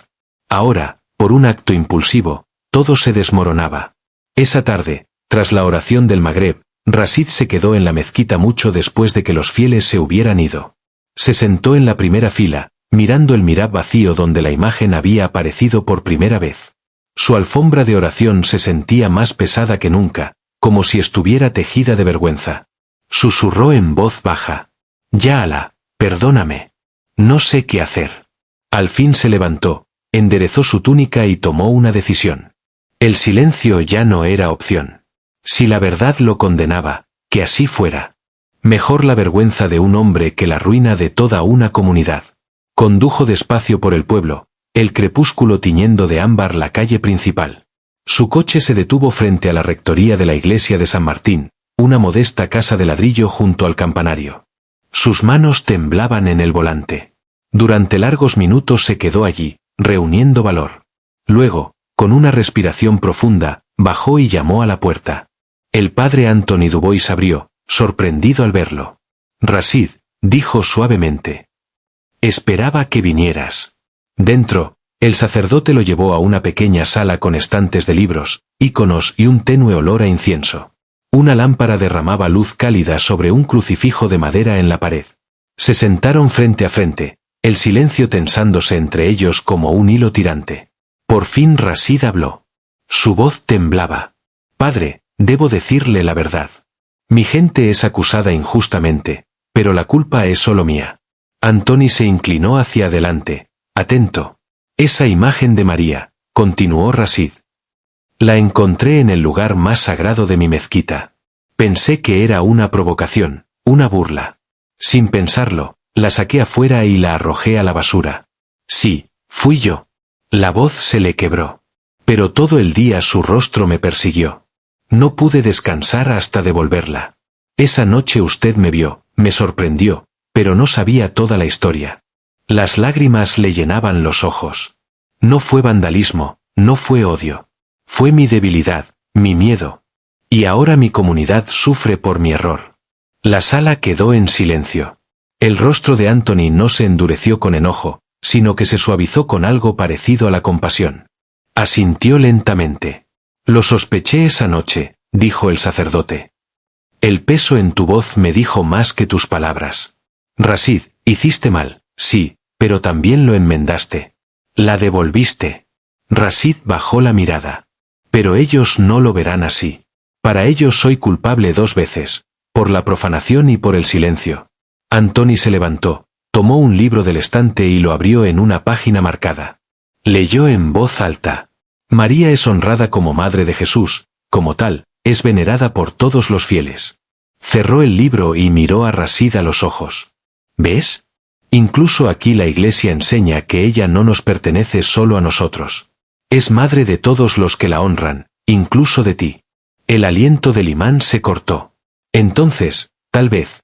A: Ahora, por un acto impulsivo, todo se desmoronaba. Esa tarde, tras la oración del Magreb, Rashid se quedó en la mezquita mucho después de que los fieles se hubieran ido. Se sentó en la primera fila, mirando el mihrab vacío donde la imagen había aparecido por primera vez. Su alfombra de oración se sentía más pesada que nunca, como si estuviera tejida de vergüenza. Susurró en voz baja. Ya Alá, perdóname. No sé qué hacer. Al fin se levantó, enderezó su túnica y tomó una decisión. El silencio ya no era opción. Si la verdad lo condenaba, que así fuera. Mejor la vergüenza de un hombre que la ruina de toda una comunidad. Condujo despacio por el pueblo, el crepúsculo tiñendo de ámbar la calle principal. Su coche se detuvo frente a la rectoría de la iglesia de San Martín, una modesta casa de ladrillo junto al campanario. Sus manos temblaban en el volante. Durante largos minutos se quedó allí, reuniendo valor. Luego, con una respiración profunda, bajó y llamó a la puerta. El padre Anthony Dubois abrió, sorprendido al verlo. Rashid, dijo suavemente. Esperaba que vinieras. Dentro, el sacerdote lo llevó a una pequeña sala con estantes de libros, íconos y un tenue olor a incienso. Una lámpara derramaba luz cálida sobre un crucifijo de madera en la pared. Se sentaron frente a frente, el silencio tensándose entre ellos como un hilo tirante. Por fin Rashid habló. Su voz temblaba. Padre, debo decirle la verdad. Mi gente es acusada injustamente, pero la culpa es solo mía. Anthony se inclinó hacia adelante, atento. Esa imagen de María, continuó Rashid. La encontré en el lugar más sagrado de mi mezquita. Pensé que era una provocación, una burla. Sin pensarlo, la saqué afuera y la arrojé a la basura. Sí, fui yo. La voz se le quebró. Pero todo el día su rostro me persiguió. No pude descansar hasta devolverla. Esa noche usted me vio, me sorprendió, pero no sabía toda la historia. Las lágrimas le llenaban los ojos. No fue vandalismo, no fue odio. Fue mi debilidad, mi miedo. Y ahora mi comunidad sufre por mi error. La sala quedó en silencio. El rostro de Anthony no se endureció con enojo, sino que se suavizó con algo parecido a la compasión. Asintió lentamente. Lo sospeché esa noche, dijo el sacerdote. El peso en tu voz me dijo más que tus palabras. Rashid, hiciste mal, sí, pero también lo enmendaste. La devolviste. Rashid bajó la mirada. Pero ellos no lo verán así. Para ellos soy culpable 2 veces, por la profanación y por el silencio. Antoni se levantó, tomó un libro del estante y lo abrió en una página marcada. Leyó en voz alta. María es honrada como Madre de Jesús, como tal, es venerada por todos los fieles. Cerró el libro y miró a Rashid a los ojos. ¿Ves? Incluso aquí la Iglesia enseña que ella no nos pertenece solo a nosotros. Es madre de todos los que la honran, incluso de ti. El aliento del imán se cortó. Entonces, tal vez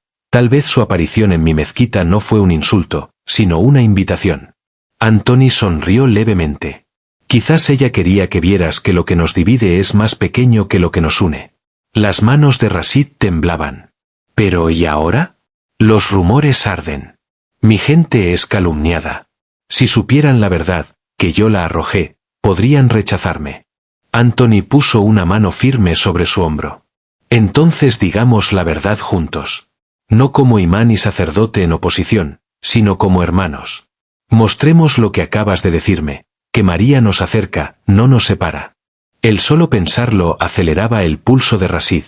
A: su aparición en mi mezquita no fue un insulto, sino una invitación. Antoni sonrió levemente. Quizás ella quería que vieras que lo que nos divide es más pequeño que lo que nos une. Las manos de Rashid temblaban. ¿Pero y ahora? Los rumores arden. Mi gente es calumniada. Si supieran la verdad, que yo la arrojé, podrían rechazarme. Antoni puso una mano firme sobre su hombro. Entonces digamos la verdad juntos. No como imán y sacerdote en oposición, sino como hermanos. Mostremos lo que acabas de decirme, que María nos acerca, no nos separa. El solo pensarlo aceleraba el pulso de Rashid.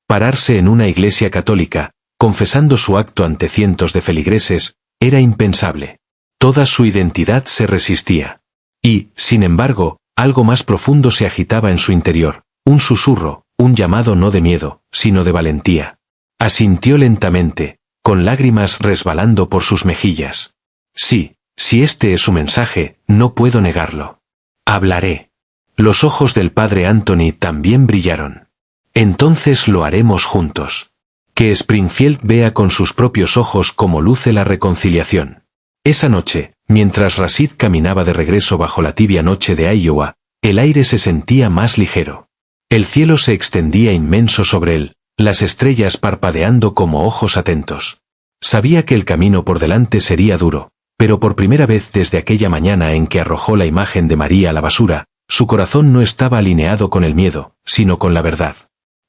A: Pararse en una iglesia católica, confesando su acto ante cientos de feligreses, era impensable. Toda su identidad se resistía. Y, sin embargo, algo más profundo se agitaba en su interior, un susurro, un llamado no de miedo, sino de valentía. Asintió lentamente, con lágrimas resbalando por sus mejillas. Sí, si este es su mensaje, no puedo negarlo. Hablaré. Los ojos del padre Antoni también brillaron. Entonces lo haremos juntos. Que Springfield vea con sus propios ojos cómo luce la reconciliación. Esa noche, mientras Rashid caminaba de regreso bajo la tibia noche de Iowa, el aire se sentía más ligero. El cielo se extendía inmenso sobre él, las estrellas parpadeando como ojos atentos. Sabía que el camino por delante sería duro, pero por primera vez desde aquella mañana en que arrojó la imagen de María a la basura, su corazón no estaba alineado con el miedo, sino con la verdad.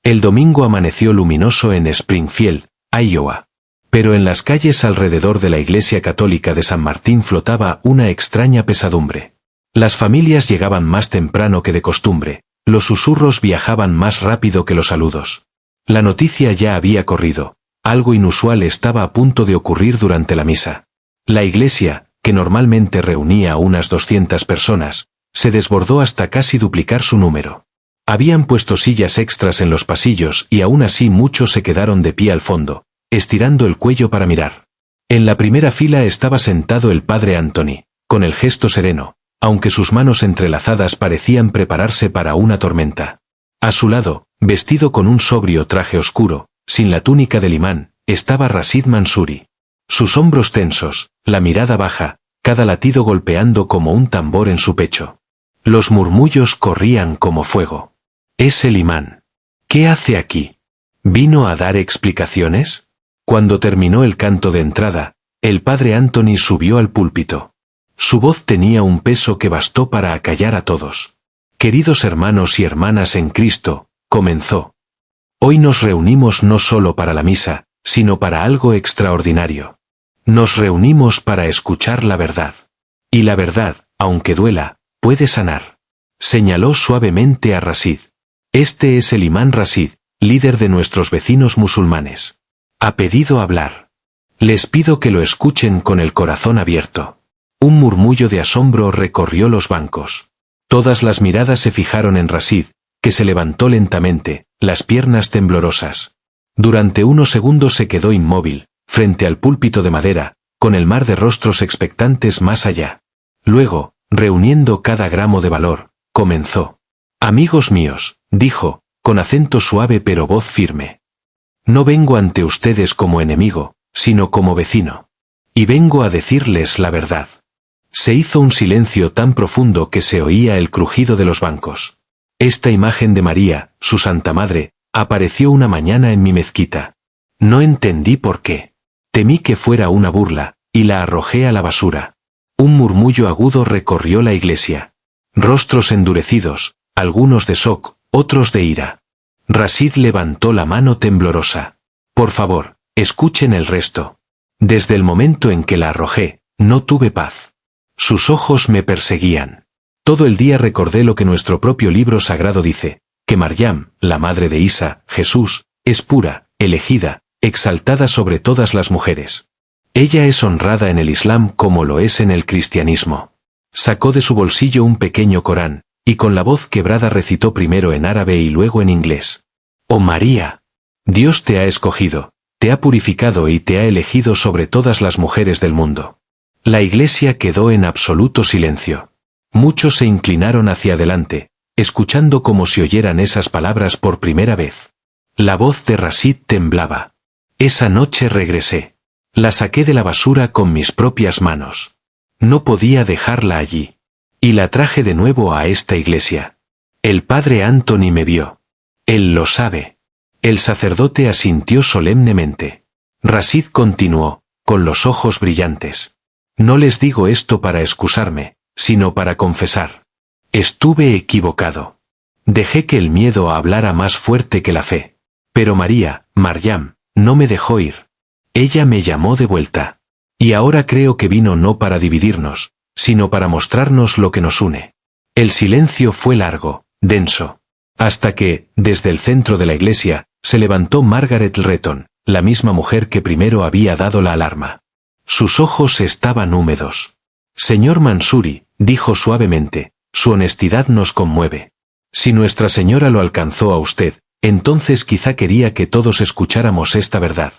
A: El domingo amaneció luminoso en Springfield, Iowa. Pero en las calles alrededor de la iglesia católica de San Martín flotaba una extraña pesadumbre. Las familias llegaban más temprano que de costumbre, los susurros viajaban más rápido que los saludos. La noticia ya había corrido, algo inusual estaba a punto de ocurrir durante la misa. La iglesia, que normalmente reunía a unas 200 personas, se desbordó hasta casi duplicar su número. Habían puesto sillas extras en los pasillos y aún así muchos se quedaron de pie al fondo, estirando el cuello para mirar. En la primera fila estaba sentado el padre Antoni, con el gesto sereno, aunque sus manos entrelazadas parecían prepararse para una tormenta. A su lado, vestido con un sobrio traje oscuro, sin la túnica del imán, estaba Rashid Mansouri. Sus hombros tensos, la mirada baja, cada latido golpeando como un tambor en su pecho. Los murmullos corrían como fuego. Es el imán. ¿Qué hace aquí? ¿Vino a dar explicaciones? Cuando terminó el canto de entrada, el padre Antoni subió al púlpito. Su voz tenía un peso que bastó para acallar a todos. Queridos hermanos y hermanas en Cristo, comenzó. Hoy nos reunimos no solo para la misa, sino para algo extraordinario. Nos reunimos para escuchar la verdad. Y la verdad, aunque duela, puede sanar. Señaló suavemente a Rashid. Este es el imán Rashid, líder de nuestros vecinos musulmanes. Ha pedido hablar. Les pido que lo escuchen con el corazón abierto. Un murmullo de asombro recorrió los bancos. Todas las miradas se fijaron en Rashid, que se levantó lentamente, las piernas temblorosas. Durante unos segundos se quedó inmóvil, frente al púlpito de madera, con el mar de rostros expectantes más allá. Luego, reuniendo cada gramo de valor, comenzó. Amigos míos, dijo, con acento suave pero voz firme. No vengo ante ustedes como enemigo, sino como vecino. Y vengo a decirles la verdad. Se hizo un silencio tan profundo que se oía el crujido de los bancos. Esta imagen de María, su Santa Madre, apareció una mañana en mi mezquita. No entendí por qué. Temí que fuera una burla, y la arrojé a la basura. Un murmullo agudo recorrió la iglesia. Rostros endurecidos, algunos de shock, otros de ira. Rashid levantó la mano temblorosa. Por favor, escuchen el resto. Desde el momento en que la arrojé, no tuve paz. Sus ojos me perseguían. Todo el día recordé lo que nuestro propio libro sagrado dice, que Maryam, la madre de Isa, Jesús, es pura, elegida, exaltada sobre todas las mujeres. Ella es honrada en el Islam como lo es en el cristianismo. Sacó de su bolsillo un pequeño Corán, y con la voz quebrada recitó primero en árabe y luego en inglés. Oh María, Dios te ha escogido, te ha purificado y te ha elegido sobre todas las mujeres del mundo. La iglesia quedó en absoluto silencio. Muchos se inclinaron hacia adelante, escuchando como si oyeran esas palabras por primera vez. La voz de Rashid temblaba. Esa noche regresé. La saqué de la basura con mis propias manos. No podía dejarla allí. Y la traje de nuevo a esta iglesia. El padre Anthony me vio. Él lo sabe. El sacerdote asintió solemnemente. Rashid continuó, con los ojos brillantes. No les digo esto para excusarme, sino para confesar. Estuve equivocado. Dejé que el miedo hablara más fuerte que la fe. Pero Maryam, no me dejó ir. Ella me llamó de vuelta. Y ahora creo que vino no para dividirnos, sino para mostrarnos lo que nos une. El silencio fue largo, denso. Hasta que, desde el centro de la iglesia, se levantó Margaret Retton, la misma mujer que primero había dado la alarma. Sus ojos estaban húmedos. Señor Mansuri, dijo suavemente, su honestidad nos conmueve. Si Nuestra Señora lo alcanzó a usted, entonces quizá quería que todos escucháramos esta verdad.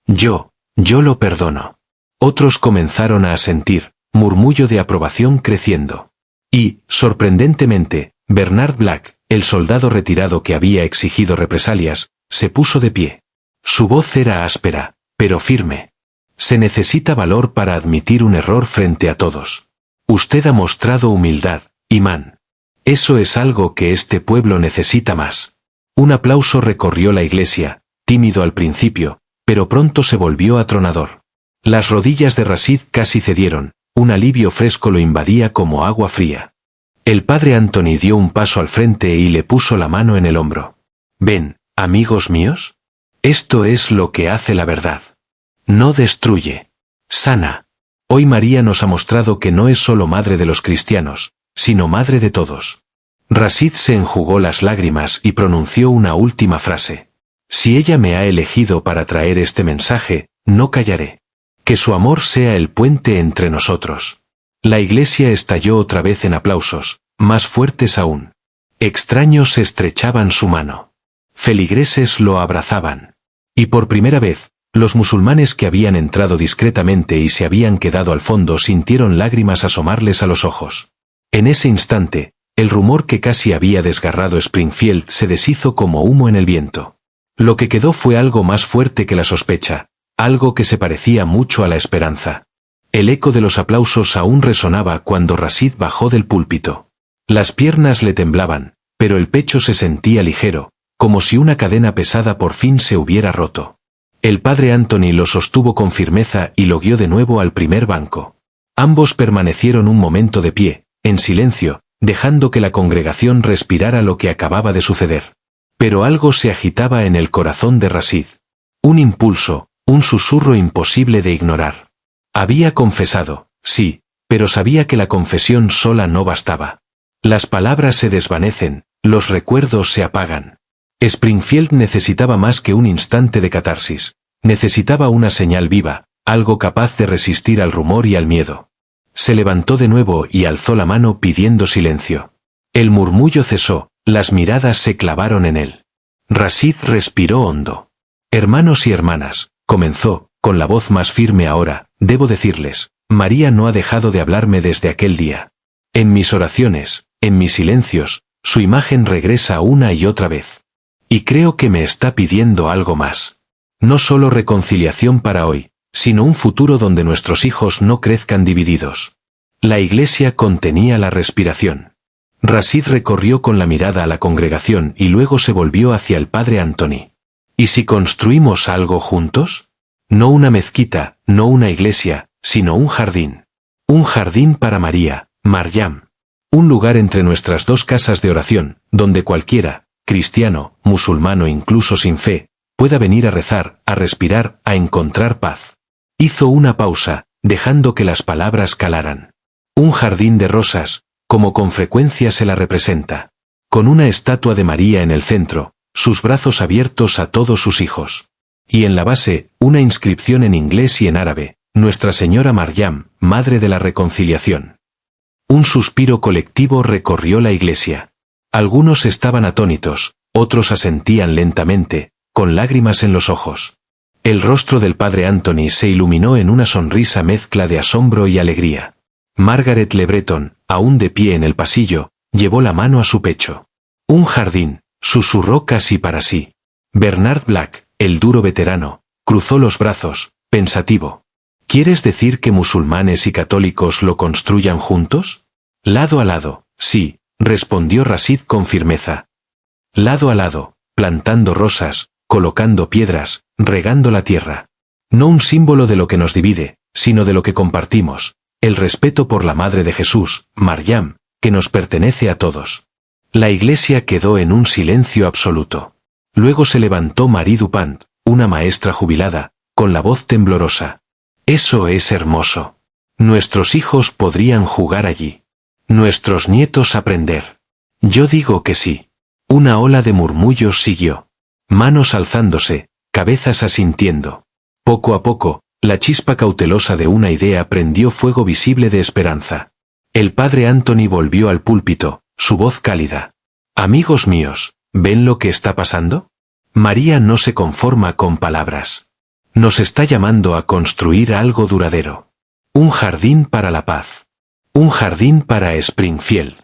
A: Yo lo perdono. Otros comenzaron a asentir, murmullo de aprobación creciendo. Y, sorprendentemente, Bernard Black, el soldado retirado que había exigido represalias, se puso de pie. Su voz era áspera, pero firme. Se necesita valor para admitir un error frente a todos. Usted ha mostrado humildad, imán. Eso es algo que este pueblo necesita más. Un aplauso recorrió la iglesia, tímido al principio, pero pronto se volvió atronador. Las rodillas de Rashid casi cedieron, un alivio fresco lo invadía como agua fría. El padre Anthony dio un paso al frente y le puso la mano en el hombro. Ven, amigos míos. Esto es lo que hace la verdad. No destruye. Sana. Hoy María nos ha mostrado que no es solo madre de los cristianos, sino madre de todos. Rashid se enjugó las lágrimas y pronunció una última frase. Si ella me ha elegido para traer este mensaje, no callaré. Que su amor sea el puente entre nosotros. La iglesia estalló otra vez en aplausos, más fuertes aún. Extraños estrechaban su mano. Feligreses lo abrazaban. Y por primera vez, los musulmanes que habían entrado discretamente y se habían quedado al fondo sintieron lágrimas asomarles a los ojos. En ese instante, el rumor que casi había desgarrado Springfield se deshizo como humo en el viento. Lo que quedó fue algo más fuerte que la sospecha, algo que se parecía mucho a la esperanza. El eco de los aplausos aún resonaba cuando Rashid bajó del púlpito. Las piernas le temblaban, pero el pecho se sentía ligero, como si una cadena pesada por fin se hubiera roto. El padre Anthony lo sostuvo con firmeza y lo guió de nuevo al primer banco. Ambos permanecieron un momento de pie, en silencio, dejando que la congregación respirara lo que acababa de suceder. Pero algo se agitaba en el corazón de Rashid. Un impulso, un susurro imposible de ignorar. Había confesado, sí, pero sabía que la confesión sola no bastaba. Las palabras se desvanecen, los recuerdos se apagan. Springfield necesitaba más que un instante de catarsis. Necesitaba una señal viva, algo capaz de resistir al rumor y al miedo. Se levantó de nuevo y alzó la mano pidiendo silencio. El murmullo cesó, las miradas se clavaron en él. Rashid respiró hondo. Hermanos y hermanas, comenzó, con la voz más firme ahora, debo decirles, María no ha dejado de hablarme desde aquel día. En mis oraciones, en mis silencios, su imagen regresa una y otra vez. Y creo que me está pidiendo algo más. No solo reconciliación para hoy, sino un futuro donde nuestros hijos no crezcan divididos. La iglesia contenía la respiración. Rashid recorrió con la mirada a la congregación y luego se volvió hacia el padre Anthony. ¿Y si construimos algo juntos? No una mezquita, no una iglesia, sino un jardín. Un jardín para María, Maryam. Un lugar entre nuestras dos casas de oración, donde cualquiera, cristiano, musulmán o incluso sin fe, pueda venir a rezar, a respirar, a encontrar paz. Hizo una pausa, dejando que las palabras calaran. Un jardín de rosas, como con frecuencia se la representa. Con una estatua de María en el centro, sus brazos abiertos a todos sus hijos. Y en la base, una inscripción en inglés y en árabe: Nuestra Señora Maryam, Madre de la Reconciliación. Un suspiro colectivo recorrió la iglesia. Algunos estaban atónitos, otros asentían lentamente, con lágrimas en los ojos. El rostro del padre Anthony se iluminó en una sonrisa mezcla de asombro y alegría. Margaret Le Breton, aún de pie en el pasillo, llevó la mano a su pecho. Un jardín, susurró casi para sí. Bernard Black, el duro veterano, cruzó los brazos, pensativo. ¿Quieres decir que musulmanes y católicos lo construyan juntos? Lado a lado, sí, respondió Rashid con firmeza. Lado a lado, plantando rosas, colocando piedras, regando la tierra. No un símbolo de lo que nos divide, sino de lo que compartimos, el respeto por la Madre de Jesús, Maryam, que nos pertenece a todos. La iglesia quedó en un silencio absoluto. Luego se levantó Marie Dupont, una maestra jubilada, con la voz temblorosa. Eso es hermoso. Nuestros hijos podrían jugar allí. Nuestros nietos aprender. Yo digo que sí. Una ola de murmullos siguió. Manos alzándose, cabezas asintiendo. Poco a poco, la chispa cautelosa de una idea prendió fuego visible de esperanza. El padre Anthony volvió al púlpito, su voz cálida. Amigos míos, ¿ven lo que está pasando? María no se conforma con palabras. Nos está llamando a construir algo duradero. Un jardín para la paz. Un jardín para Springfield.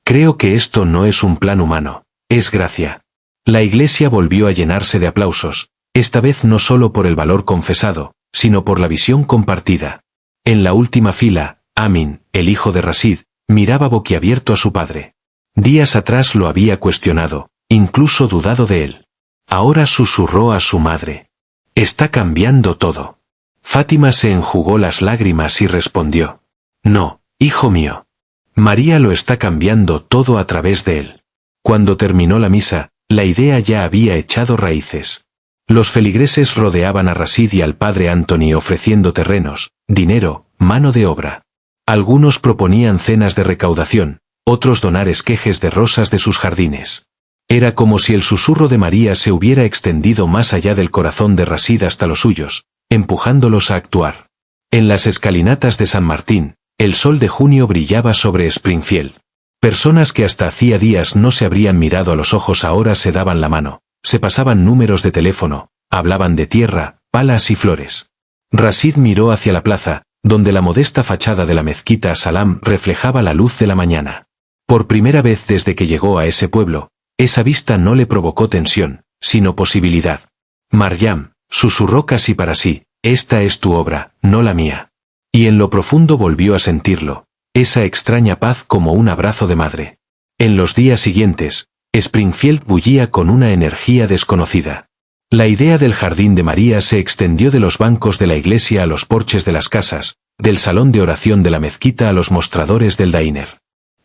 A: Creo que esto no es un plan humano, es gracia. La iglesia volvió a llenarse de aplausos, esta vez no solo por el valor confesado, sino por la visión compartida. En la última fila, Amin, el hijo de Rashid, miraba boquiabierto a su padre. Días atrás lo había cuestionado, incluso dudado de él. Ahora susurró a su madre. Está cambiando todo. Fátima se enjugó las lágrimas y respondió. No, hijo mío. María lo está cambiando todo a través de él. Cuando terminó la misa, la idea ya había echado raíces. Los feligreses rodeaban a Rashid y al padre Anthony ofreciendo terrenos, dinero, mano de obra. Algunos proponían cenas de recaudación, otros donar esquejes de rosas de sus jardines. Era como si el susurro de María se hubiera extendido más allá del corazón de Rashid hasta los suyos, empujándolos a actuar. En las escalinatas de San Martín, el sol de junio brillaba sobre Springfield. Personas que hasta hacía días no se habrían mirado a los ojos ahora se daban la mano, se pasaban números de teléfono, hablaban de tierra, palas y flores. Rashid miró hacia la plaza, donde la modesta fachada de la mezquita Salam reflejaba la luz de la mañana. Por primera vez desde que llegó a ese pueblo, esa vista no le provocó tensión, sino posibilidad. Maryam, susurró casi para sí, esta es tu obra, no la mía. Y en lo profundo volvió a sentirlo, esa extraña paz como un abrazo de madre. En los días siguientes, Springfield bullía con una energía desconocida. La idea del jardín de María se extendió de los bancos de la iglesia a los porches de las casas, del salón de oración de la mezquita a los mostradores del diner.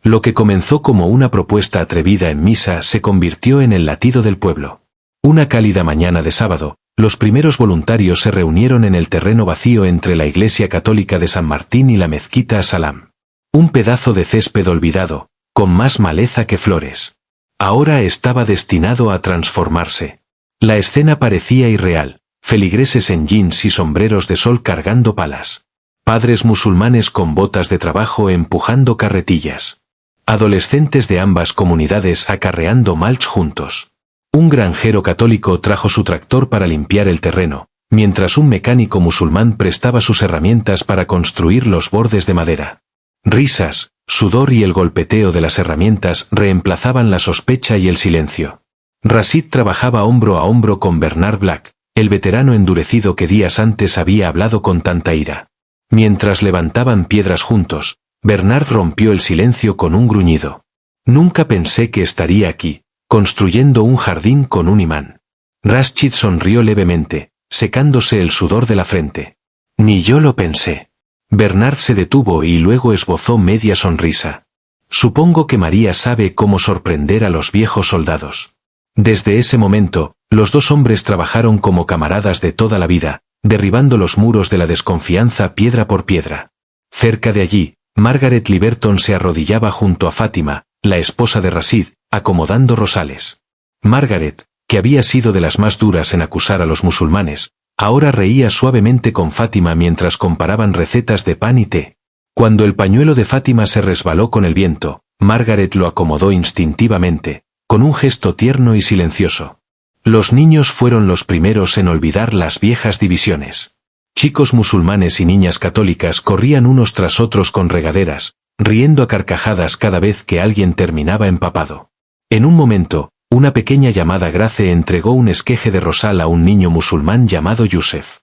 A: Lo que comenzó como una propuesta atrevida en misa se convirtió en el latido del pueblo. Una cálida mañana de sábado, los primeros voluntarios se reunieron en el terreno vacío entre la iglesia católica de San Martín y la mezquita Salam. Un pedazo de césped olvidado, con más maleza que flores. Ahora estaba destinado a transformarse. La escena parecía irreal, feligreses en jeans y sombreros de sol cargando palas. Padres musulmanes con botas de trabajo empujando carretillas. Adolescentes de ambas comunidades acarreando mulch juntos. Un granjero católico trajo su tractor para limpiar el terreno, mientras un mecánico musulmán prestaba sus herramientas para construir los bordes de madera. Risas, sudor y el golpeteo de las herramientas reemplazaban la sospecha y el silencio. Rashid trabajaba hombro a hombro con Bernard Black, el veterano endurecido que días antes había hablado con tanta ira. Mientras levantaban piedras juntos, Bernard rompió el silencio con un gruñido. Nunca pensé que estaría aquí, construyendo un jardín con un imán. Rashid sonrió levemente, secándose el sudor de la frente. Ni yo lo pensé. Bernard se detuvo y luego esbozó media sonrisa. Supongo que María sabe cómo sorprender a los viejos soldados. Desde ese momento, los dos hombres trabajaron como camaradas de toda la vida, derribando los muros de la desconfianza piedra por piedra. Cerca de allí, Margaret Liberton se arrodillaba junto a Fátima, la esposa de Rashid, acomodando rosales. Margaret, que había sido de las más duras en acusar a los musulmanes, ahora reía suavemente con Fátima mientras comparaban recetas de pan y té. Cuando el pañuelo de Fátima se resbaló con el viento, Margaret lo acomodó instintivamente, con un gesto tierno y silencioso. Los niños fueron los primeros en olvidar las viejas divisiones. Chicos musulmanes y niñas católicas corrían unos tras otros con regaderas, riendo a carcajadas cada vez que alguien terminaba empapado. En un momento, una pequeña llamada Grace entregó un esqueje de rosal a un niño musulmán llamado Yusef.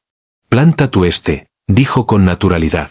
A: «Planta tú este», dijo con naturalidad.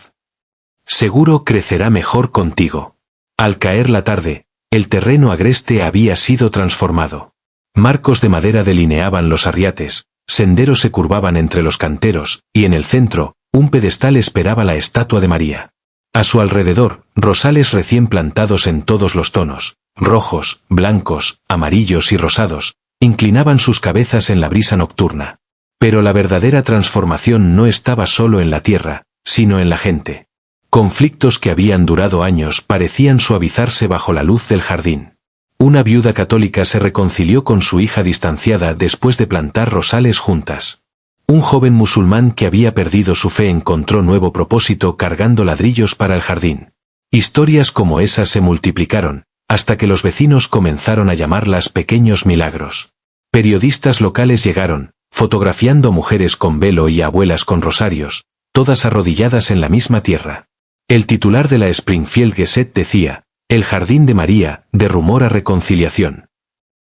A: «Seguro crecerá mejor contigo». Al caer la tarde, el terreno agreste había sido transformado. Marcos de madera delineaban los arriates, senderos se curvaban entre los canteros, y en el centro, un pedestal esperaba la estatua de María. A su alrededor, rosales recién plantados en todos los tonos, rojos, blancos, amarillos y rosados, inclinaban sus cabezas en la brisa nocturna. Pero la verdadera transformación no estaba solo en la tierra, sino en la gente. Conflictos que habían durado años parecían suavizarse bajo la luz del jardín. Una viuda católica se reconcilió con su hija distanciada después de plantar rosales juntas. Un joven musulmán que había perdido su fe encontró nuevo propósito cargando ladrillos para el jardín. Historias como esas se multiplicaron, hasta que los vecinos comenzaron a llamarlas pequeños milagros. Periodistas locales llegaron, fotografiando mujeres con velo y abuelas con rosarios, todas arrodilladas en la misma tierra. El titular de la Springfield Gazette decía: «El jardín de María, de rumor a reconciliación».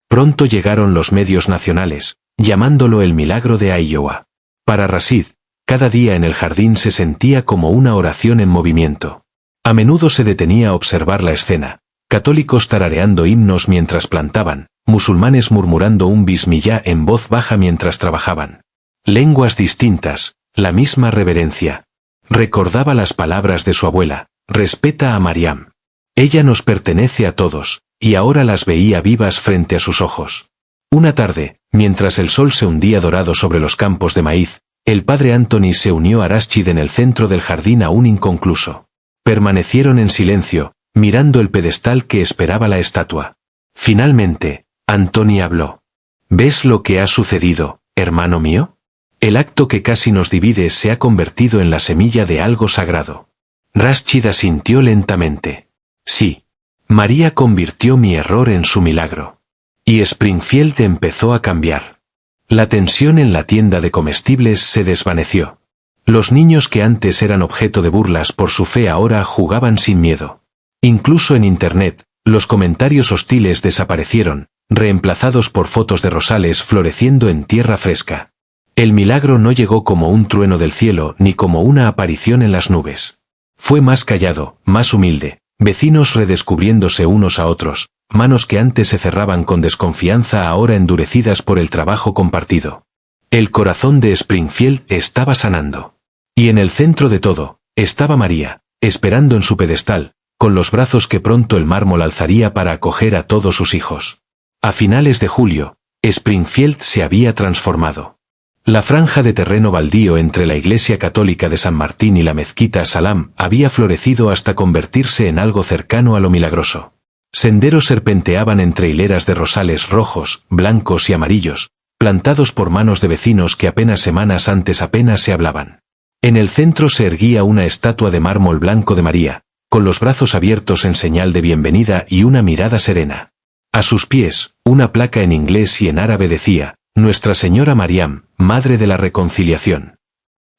A: Pronto llegaron los medios nacionales, llamándolo el milagro de Iowa. Para Rashid, cada día en el jardín se sentía como una oración en movimiento. A menudo se detenía a observar la escena, católicos tarareando himnos mientras plantaban, musulmanes murmurando un bismillá en voz baja mientras trabajaban. Lenguas distintas, la misma reverencia. Recordaba las palabras de su abuela: «Respeta a Mariam. Ella nos pertenece a todos», y ahora las veía vivas frente a sus ojos. Una tarde, mientras el sol se hundía dorado sobre los campos de maíz, el padre Anthony se unió a Rashid en el centro del jardín aún inconcluso. Permanecieron en silencio, mirando el pedestal que esperaba la estatua. Finalmente, Anthony habló. «¿Ves lo que ha sucedido, hermano mío? El acto que casi nos divide se ha convertido en la semilla de algo sagrado». Rashid asintió lentamente. «Sí. María convirtió mi error en su milagro». Y Springfield empezó a cambiar. La tensión en la tienda de comestibles se desvaneció. Los niños que antes eran objeto de burlas por su fe ahora jugaban sin miedo. Incluso en Internet, los comentarios hostiles desaparecieron, reemplazados por fotos de rosales floreciendo en tierra fresca. El milagro no llegó como un trueno del cielo ni como una aparición en las nubes. Fue más callado, más humilde, vecinos redescubriéndose unos a otros, manos que antes se cerraban con desconfianza ahora endurecidas por el trabajo compartido. El corazón de Springfield estaba sanando. Y en el centro de todo, estaba María, esperando en su pedestal, con los brazos que pronto el mármol alzaría para acoger a todos sus hijos. A finales de julio, Springfield se había transformado. La franja de terreno baldío entre la iglesia católica de San Martín y la mezquita Salam había florecido hasta convertirse en algo cercano a lo milagroso. Senderos serpenteaban entre hileras de rosales rojos, blancos y amarillos, plantados por manos de vecinos que apenas semanas antes apenas se hablaban. En el centro se erguía una estatua de mármol blanco de María, con los brazos abiertos en señal de bienvenida y una mirada serena. A sus pies, una placa en inglés y en árabe decía: «Nuestra Señora Mariam, Madre de la Reconciliación».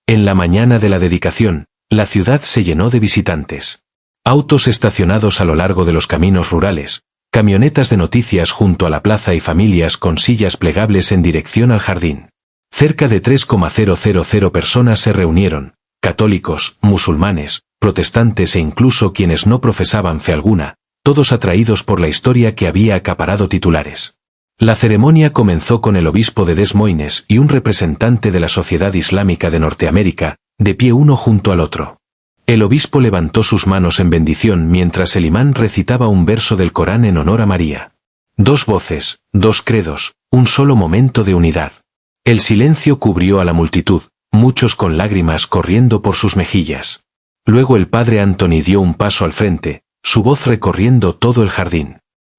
A: En la mañana de la dedicación, la ciudad se llenó de visitantes. Autos estacionados a lo largo de los caminos rurales, camionetas de noticias junto a la plaza y familias con sillas plegables en dirección al jardín. Cerca de 3,000 personas se reunieron, católicos, musulmanes, protestantes e incluso quienes no profesaban fe alguna, todos atraídos por la historia que había acaparado titulares. La ceremonia comenzó con el obispo de Des Moines y un representante de la Sociedad Islámica de Norteamérica, de pie uno junto al otro. El obispo levantó sus manos en bendición mientras el imán recitaba un verso del Corán en honor a María. 2 voces, 2 credos, un solo momento de unidad. El silencio cubrió a la multitud, muchos con lágrimas corriendo por sus mejillas. Luego el padre Anthony dio un paso al frente, su voz recorriendo todo el jardín.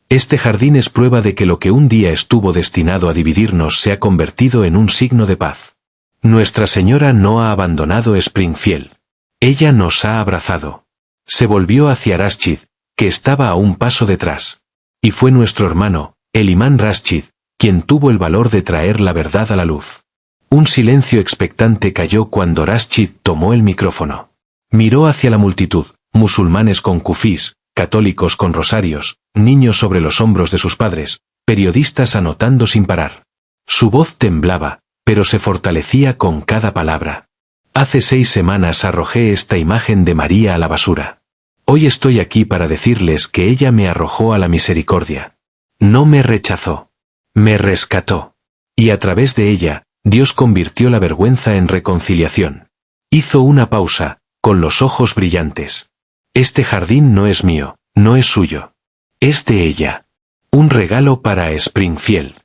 A: Este jardín es prueba de que lo que un día estuvo destinado a dividirnos se ha convertido en un signo de paz. Nuestra Señora no ha abandonado Springfield. Ella nos ha abrazado. Se volvió hacia Rashid, que estaba a un paso detrás. Y fue nuestro hermano, el imán Rashid, quien tuvo el valor de traer la verdad a la luz. Un silencio expectante cayó cuando Rashid tomó el micrófono. Miró hacia la multitud, musulmanes con kufís, católicos con rosarios, niños sobre los hombros de sus padres, periodistas anotando sin parar. Su voz temblaba, pero se fortalecía con cada palabra. Hace 6 semanas arrojé esta imagen de María a la basura. Hoy estoy aquí para decirles que ella me arrojó a la misericordia. No me rechazó. Me rescató. Y a través de ella, Dios convirtió la vergüenza en reconciliación. Hizo una pausa, con los ojos brillantes. Este jardín no es mío, no es suyo. Es de ella. Un regalo para Springfield.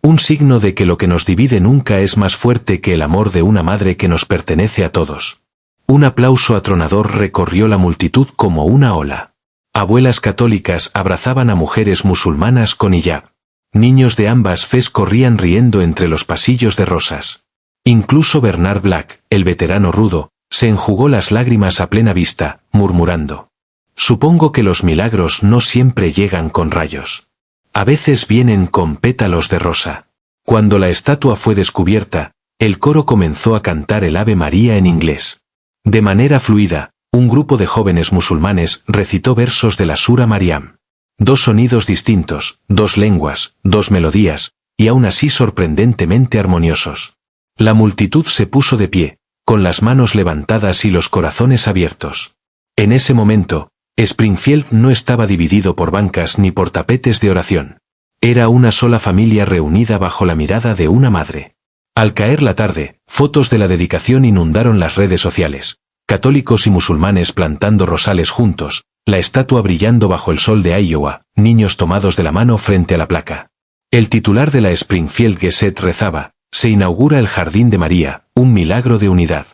A: Un signo de que lo que nos divide nunca es más fuerte que el amor de una madre que nos pertenece a todos. Un aplauso atronador recorrió la multitud como una ola. Abuelas católicas abrazaban a mujeres musulmanas con hijab. Niños de ambas fes corrían riendo entre los pasillos de rosas. Incluso Bernard Black, el veterano rudo, se enjugó las lágrimas a plena vista, murmurando: «Supongo que los milagros no siempre llegan con rayos. A veces vienen con pétalos de rosa». Cuando la estatua fue descubierta, el coro comenzó a cantar el Ave María en inglés. De manera fluida, un grupo de jóvenes musulmanes recitó versos de la Sura Mariam. 2 sonidos distintos, 2 lenguas, 2 melodías, y aún así sorprendentemente armoniosos. La multitud se puso de pie, con las manos levantadas y los corazones abiertos. En ese momento, Springfield no estaba dividido por bancas ni por tapetes de oración. Era una sola familia reunida bajo la mirada de una madre. Al caer la tarde, fotos de la dedicación inundaron las redes sociales. Católicos y musulmanes plantando rosales juntos, la estatua brillando bajo el sol de Iowa, niños tomados de la mano frente a la placa. El titular de la Springfield Gazette rezaba: «Se inaugura el Jardín de María, un milagro de unidad».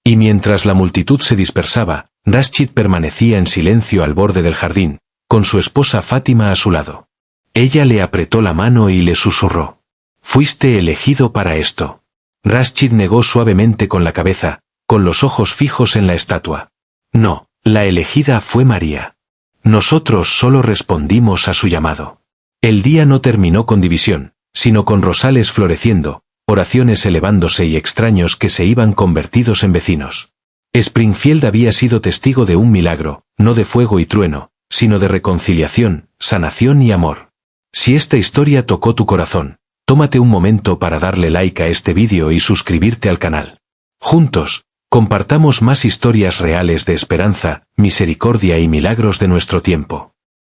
A: Y mientras la multitud se dispersaba, Rashid permanecía en silencio al borde del jardín, con su esposa Fátima a su lado. Ella le apretó la mano y le susurró: «Fuiste elegido para esto». Rashid negó suavemente con la cabeza, con los ojos fijos en la estatua. «No, la elegida fue María. Nosotros solo respondimos a su llamado». El día no terminó con división, sino con rosales floreciendo, oraciones elevándose y extraños que se iban convertidos en vecinos. Springfield había sido testigo de un milagro, no de fuego y trueno, sino de reconciliación, sanación y amor. Si esta historia tocó tu corazón, tómate un momento para darle like a este vídeo y suscribirte al canal. Juntos, compartamos más historias reales de esperanza, misericordia y milagros de nuestro tiempo.